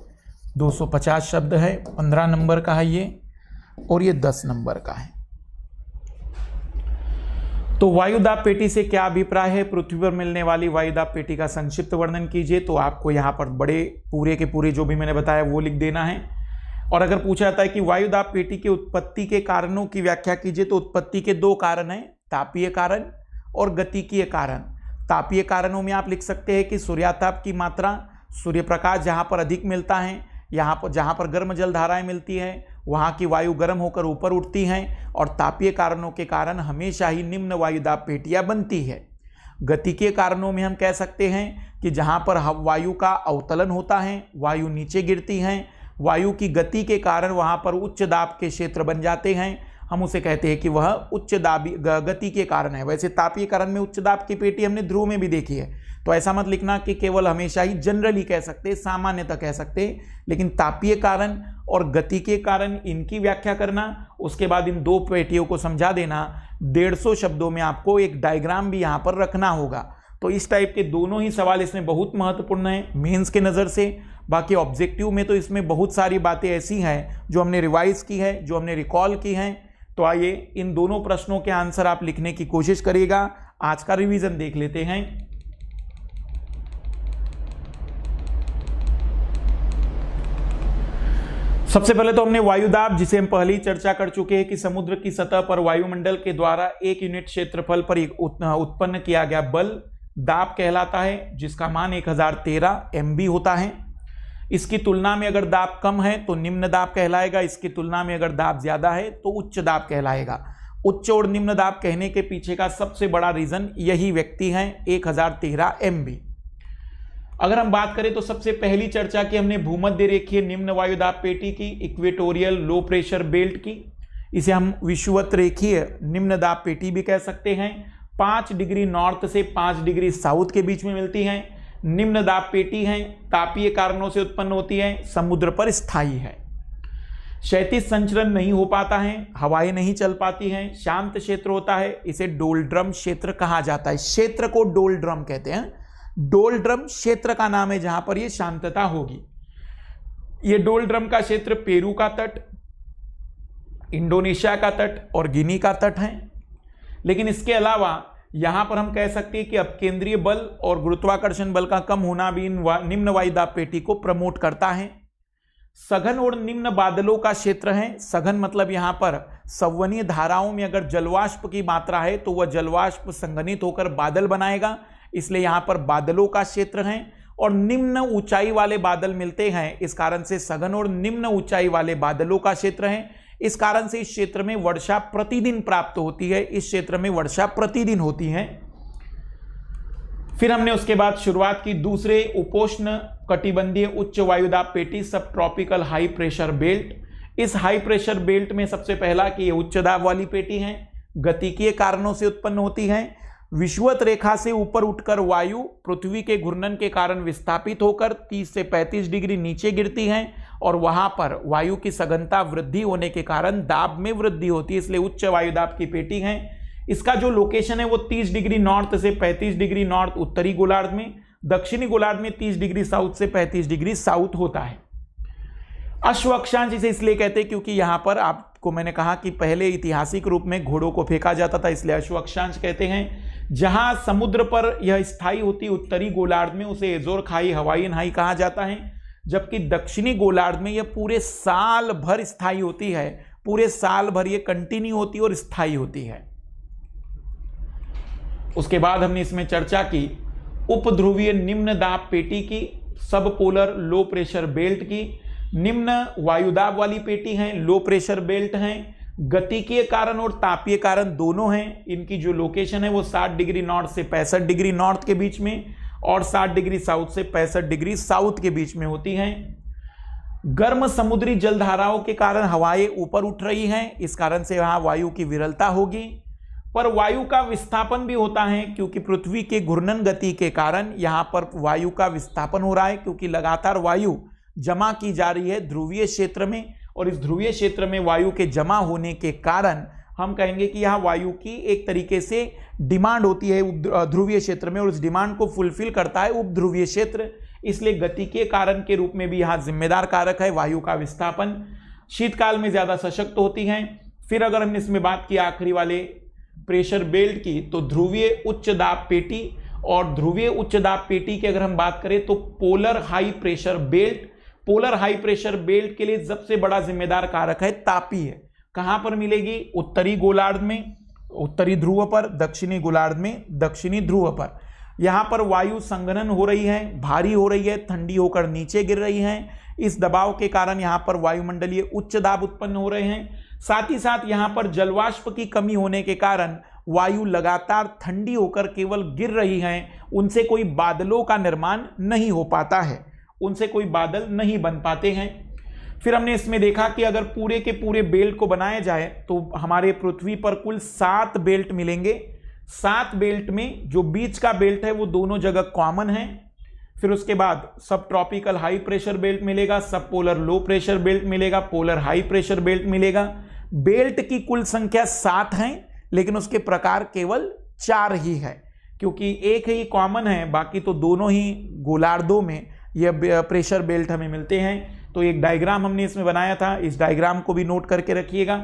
250 शब्द है, 15 नंबर का है ये, और ये 10 नंबर का है। तो वायुदाब पेटी से क्या अभिप्राय है? पृथ्वी पर मिलने वाली वायुदाब पेटी का संक्षिप्त वर्णन कीजिए। तो आपको यहां पर बड़े पूरे के पूरे जो भी मैंने बताया वो लिख देना है। और अगर पूछा जाता है कि वायुदाब पेटी की उत्पत्ति के कारणों की व्याख्या कीजिए, तो उत्पत्ति के 2 कारण हैं, तापीय कारण और गतिकीय कारण। तापीय कारणों में आप लिख सकते हैं कि सूर्याताप की मात्रा, सूर्य प्रकाश जहां पर अधिक मिलता है, जहां पर गर्म जल धाराएं मिलती है, वहां की वायु गर्म होकर ऊपर उठती हैं। और तापीय कारणों के कारण हमेशा ही निम्न वायुदाब पेटियां बनती है। गतिकीय कारणों में हम कह सकते हैं कि जहां पर वायु का अवतलन होता है, वायु नीचे गिरती हैं, वायु की गति के कारण वहां पर उच्च दाब के क्षेत्र बन जाते हैं, हम उसे कहते हैं कि वह उच्च दाबी गति के कारण है। वैसे तापीय कारण में उच्च दाब की पेटी हमने ध्रुव में भी देखी है, तो ऐसा मत लिखना कि केवल हमेशा ही जनरली कह सकते, सामान्यतः कह सकते, लेकिन तापीय कारण और गति के कारण इनकी व्याख्या करना, उसके बाद इन 2 पेटियों को समझा देना। 150 शब्दों में आपको एक डायग्राम भी यहां पर रखना होगा। तो इस टाइप के दोनों ही सवाल इसमें बहुत महत्वपूर्ण हैं मेंस के नज़र से। बाकी ऑब्जेक्टिव में तो इसमें बहुत सारी बातें ऐसी हैं जो हमने रिवाइज की है, जो हमने रिकॉल की हैं। तो आइए इन दोनों प्रश्नों के आंसर आप लिखने की कोशिश करिएगा। आज का रिवीजन देख लेते हैं। सबसे पहले तो हमने वायुदाब, जिसे हम पहले ही चर्चा कर चुके हैं कि समुद्र की सतह पर वायुमंडल के द्वारा 1 यूनिट क्षेत्रफल पर उत्पन्न किया गया बल दाब कहलाता है, जिसका मान 1013 MB होता है। इसकी तुलना में अगर दाब कम है तो निम्न दाब कहलाएगा, इसकी तुलना में अगर दाब ज्यादा है तो उच्च दाब कहलाएगा। उच्च और निम्न दाब कहने के पीछे का सबसे बड़ा रीजन यही व्यक्ति है, 1013 MB। अगर हम बात करें तो सबसे पहली चर्चा की हमने भूमध्य रेखीय निम्न वायुदाब पेटी की, इक्वेटोरियल लो प्रेशर बेल्ट की। इसे हम विषुवत रेखीय निम्न दाब पेटी भी कह सकते हैं। 5 डिग्री नॉर्थ से 5 डिग्री साउथ के बीच में मिलती हैं। निम्न दाब पेटी हैं, तापीय कारणों से उत्पन्न होती हैं, समुद्र पर स्थायी है। क्षैतिज संचरण नहीं हो पाता है, हवाएं नहीं चल पाती हैं, शांत क्षेत्र होता है। इसे डोलड्रम क्षेत्र कहा जाता है। क्षेत्र को डोलड्रम कहते हैं। डोलड्रम क्षेत्र का नाम है जहां पर यह शांतता होगी। यह डोलड्रम का क्षेत्र पेरू का तट, इंडोनेशिया का तट और गिनी का तट है। लेकिन इसके अलावा यहां पर हम कह सकते हैं कि अपकेंद्रीय बल और गुरुत्वाकर्षण बल का कम होना भी निम्न वायुदाब पेटी को प्रमोट करता है। सघन और निम्न बादलों का क्षेत्र है। सघन मतलब यहां पर संवहनीय धाराओं में अगर जलवाष्प की मात्रा है तो वह जलवाष्प संघनित होकर बादल बनाएगा, इसलिए यहां पर बादलों का क्षेत्र है। और निम्न ऊंचाई वाले बादल मिलते हैं, इस कारण से सघन और निम्न ऊंचाई वाले बादलों का क्षेत्र है। इस कारण से इस क्षेत्र में वर्षा प्रतिदिन प्राप्त होती है। इस क्षेत्र में वर्षा प्रतिदिन होती है। फिर हमने उसके बाद शुरुआत की दूसरे उपोष्ण कटिबंधीय उच्च वायुदाब पेटी, सब ट्रॉपिकल हाई प्रेशर बेल्ट। इस हाई प्रेशर बेल्ट में सबसे पहला कि ये उच्च दाब वाली पेटी है, गतिकीय कारणों से उत्पन्न होती है। विषुवत रेखा से ऊपर उठकर वायु पृथ्वी के घूर्णन के कारण विस्थापित होकर 30 से 35 डिग्री नीचे गिरती हैं और वहां पर वायु की सघनता वृद्धि होने के कारण दाब में वृद्धि होती है, इसलिए उच्च वायुदाब की पेटी है। इसका जो लोकेशन है वो 30 डिग्री नॉर्थ से 35 डिग्री नॉर्थ उत्तरी गोलार्ध में, दक्षिणी गोलार्ध में 30 डिग्री साउथ से 35 डिग्री साउथ होता है। अश्व अक्षांश इसे इसलिए कहते हैं क्योंकि यहां पर आपको मैंने कहा कि पहले ऐतिहासिक रूप में घोड़ों को फेंका जाता था, इसलिए अश्व अक्षांश कहते हैं। जहां समुद्र पर यह स्थायी होती उत्तरी गोलार्ध में उसे एजोर खाई, हवाईयन हाई कहा जाता है, जबकि दक्षिणी गोलार्ध में यह पूरे साल भर स्थायी होती है, पूरे साल भर यह कंटिन्यू होती है और स्थायी होती है। उसके बाद हमने इसमें चर्चा की उपध्रुवीय निम्न दाब पेटी की, सब पोलर लो प्रेशर बेल्ट की। निम्न वायुदाब वाली पेटी है, लो प्रेशर बेल्ट है, गतिकीय कारण और तापीय कारण दोनों हैं। इनकी जो लोकेशन है वो 60 डिग्री नॉर्थ से 65 डिग्री नॉर्थ के बीच में और 60 डिग्री साउथ से 65 डिग्री साउथ के बीच में होती हैं। गर्म समुद्री जलधाराओं के कारण हवाएं ऊपर उठ रही हैं, इस कारण से वहां वायु की विरलता होगी। पर वायु का विस्थापन भी होता है क्योंकि पृथ्वी के घूर्णन गति के कारण यहां पर वायु का विस्थापन हो रहा है, क्योंकि लगातार वायु जमा की जा रही है ध्रुवीय क्षेत्र में, और इस ध्रुवीय क्षेत्र में वायु के जमा होने के कारण हम कहेंगे कि यहाँ वायु की एक तरीके से डिमांड होती है ध्रुवीय क्षेत्र में, और इस डिमांड को फुलफिल करता है उपध्रुवीय क्षेत्र। इसलिए गति के कारण के रूप में भी यहाँ जिम्मेदार कारक है वायु का विस्थापन। शीतकाल में ज्यादा सशक्त होती हैं। फिर अगर हमने इसमें बात की आखिरी वाले प्रेशर बेल्ट की, तो ध्रुवीय उच्च दाब पेटी, और ध्रुवीय उच्च दाब पेटी की अगर हम बात करें तो polar high pressure belt. Polar high pressure belt के लिए सबसे बड़ा जिम्मेदार कारक है तापीय। कहां पर मिलेगी? उत्तरी गोलार्ध में उत्तरी ध्रुव पर, दक्षिणी गोलार्ध में दक्षिणी ध्रुव पर। यहां पर वायु संघनन हो रही है, भारी हो रही है, ठंडी होकर नीचे गिर रही है। इस दबाव के कारण यहां पर वायुमंडलीय उच्च दाब उत्पन्न हो रहे हैं। साथ ही साथ यहां पर जलवाष्प की कमी होने के कारण वायु लगातार ठंडी होकर केवल गिर रही है, उनसे कोई बादलों का निर्माण नहीं हो पाता है, उनसे कोई बादल नहीं बन पाते हैं। फिर हमने इसमें देखा कि अगर पूरे के पूरे बेल्ट को बनाया जाए तो हमारे पृथ्वी पर कुल 7 बेल्ट मिलेंगे। 7 बेल्ट में जो बीच का बेल्ट है वो दोनों जगह कॉमन है। फिर उसके बाद सब ट्रॉपिकल हाई प्रेशर बेल्ट मिलेगा, सब पोलर लो प्रेशर बेल्ट मिलेगा, पोलर हाई प्रेशर बेल्ट मिलेगा। बेल्ट की कुल संख्या 7 है, लेकिन उसके प्रकार केवल 4 ही है, क्योंकि एक ही कॉमन है, बाकी तो दोनों ही गोलार्धों में यह प्रेशर बेल्ट हमें मिलते हैं। तो एक डायग्राम हमने इसमें बनाया था, इस डायग्राम को भी नोट करके रखिएगा।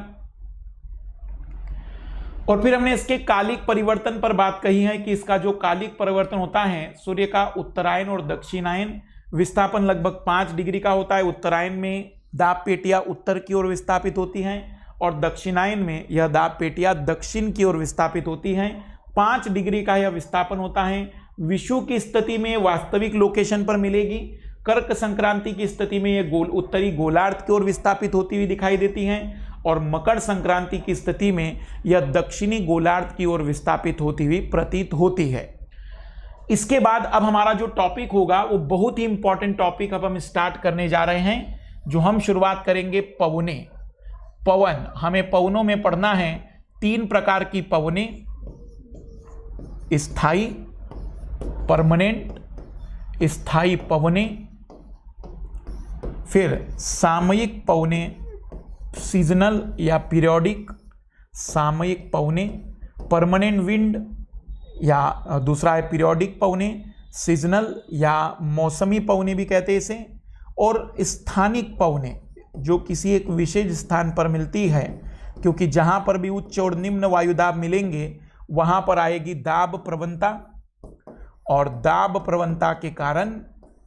और फिर हमने इसके कालिक परिवर्तन पर बात कही है कि इसका जो कालिक परिवर्तन होता है, सूर्य का उत्तरायण और दक्षिणायन, विस्थापन लगभग 5 डिग्री का होता है। उत्तरायण में दाब पेटियां उत्तर की ओर विस्थापित होती हैं और दक्षिणायन में यह दाब पेटियां दक्षिण की ओर विस्थापित होती हैं। 5 डिग्री का यह विस्थापन होता है। विषुव की स्थिति में वास्तविक लोकेशन पर मिलेगी। कर्क संक्रांति की स्थिति में यह उत्तरी गोलार्ध की ओर विस्थापित होती हुई दिखाई देती हैं, और मकर संक्रांति की स्थिति में यह दक्षिणी गोलार्ध की ओर विस्थापित होती हुई प्रतीत होती है। इसके बाद अब हमारा जो टॉपिक होगा वो बहुत ही इंपॉर्टेंट टॉपिक अब हम स्टार्ट करने जा रहे हैं, जो हम शुरुआत करेंगे पवने। पवन, हमें पवनों में पढ़ना है 3 प्रकार की पवने, स्थायी, परमानेंट, स्थायी पवने, फिर सामयिक पवने, सीजनल या पीरियोडिक सामयिक पवने, परमानेंट विंड या दूसरा है पीरियोडिक पवने, सीजनल या मौसमी पवने भी कहते हैं इसे, और स्थानिक पवने जो किसी एक विशेष स्थान पर मिलती है, क्योंकि जहां पर भी उच्च और निम्न वायुदाब मिलेंगे वहां पर आएगी दाब प्रवणता, और दाब प्रवणता के कारण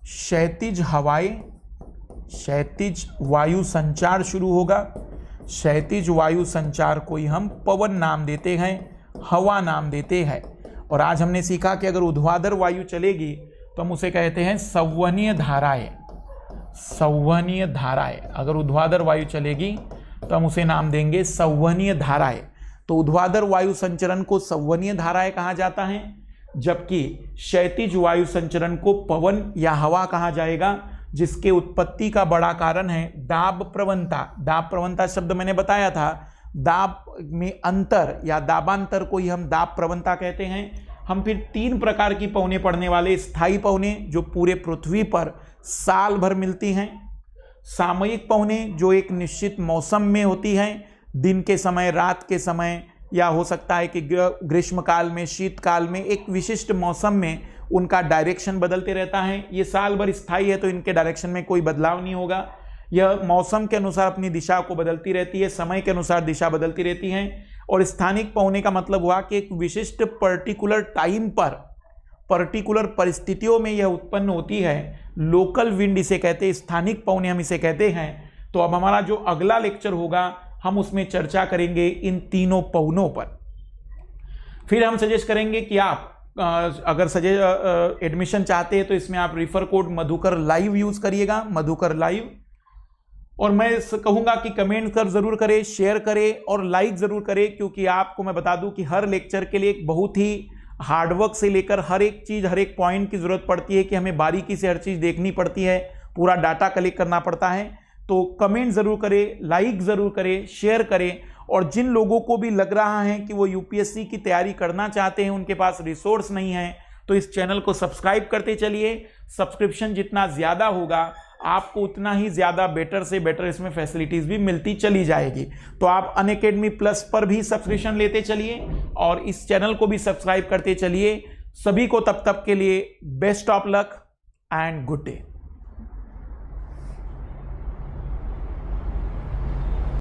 क्षैतिज हवाएं, क्षैतिज वायु संचार शुरू होगा। क्षैतिज वायु संचार को ही हम पवन नाम देते हैं, हवा नाम देते हैं। और आज हमने सीखा कि अगर ऊर्ध्वाधर वायु चलेगी तो हम उसे कहते हैं संवहनीय धाराएं। संवहनीय धाराएं, अगर ऊर्ध्वाधर वायु चलेगी तो हम उसे नाम देंगे संवहनीय धाराएं। तो ऊर्ध्वाधर वायु संचरण को संवहनीय धाराएं कहा जाता है, जबकि क्षैतिज वायु संचरण को पवन या हवा कहा जाएगा, जिसके उत्पत्ति का बड़ा कारण है दाब प्रवणता। दाब प्रवणता शब्द मैंने बताया था, दाब में अंतर या दाबांतर को ही हम दाब प्रवणता कहते हैं। हम फिर 3 प्रकार की पवने पढ़ने वाले, स्थायी पवने जो पूरे पृथ्वी पर साल भर मिलती हैं, सामयिक पवने जो एक निश्चित मौसम में होती हैं, दिन के समय, रात के समय, या हो सकता है कि ग्रीष्म काल में, शीतकाल में, एक विशिष्ट मौसम में उनका डायरेक्शन बदलते रहता है। ये साल भर स्थायी है तो इनके डायरेक्शन में कोई बदलाव नहीं होगा। यह मौसम के अनुसार अपनी दिशा को बदलती रहती है, समय के अनुसार दिशा बदलती रहती है। और स्थानिक पवने का मतलब हुआ कि एक विशिष्ट पर्टिकुलर टाइम पर पर्टिकुलर परिस्थितियों में यह उत्पन्न होती है। लोकल विंड इसे कहते हैं, स्थानिक पवने हम इसे कहते हैं। तो अब हमारा जो अगला लेक्चर होगा हम उसमें चर्चा करेंगे इन तीनों पवनों पर। फिर हम सजेस्ट करेंगे कि आप अगर एडमिशन चाहते हैं तो इसमें आप refer code Madhukar live use करिएगा, मधुकर लाइव। और मैं कहूंगा कि कमेंट कर जरूर करें, शेयर करें और लाइक जरूर करें, क्योंकि आपको मैं बता दूं कि हर लेक्चर के लिए एक बहुत ही हार्डवर्क से लेकर हर एक चीज, हर एक पॉइंट की जरूरत पड़ती है कि हमें बारीकी से हर चीज देखनी पड़ती है, पूरा डाटा कलेक्ट करना पड़ता है। तो कमेंट जरूर करें, लाइक जरूर करें, शेयर करें। और जिन लोगों को भी लग रहा है कि वो यूपीएससी की तैयारी करना चाहते हैं, उनके पास रिसोर्स नहीं है, तो इस चैनल को सब्सक्राइब करते चलिए। सब्सक्रिप्शन जितना ज़्यादा होगा आपको उतना ही ज़्यादा बेटर से बेटर इसमें फैसिलिटीज़ भी मिलती चली जाएगी। तो आप अनअकैडमी प्लस पर भी सब्सक्रिप्शन लेते चलिए और इस चैनल को भी सब्सक्राइब करते चलिए। सभी को तब तक के लिए best of luck and good day.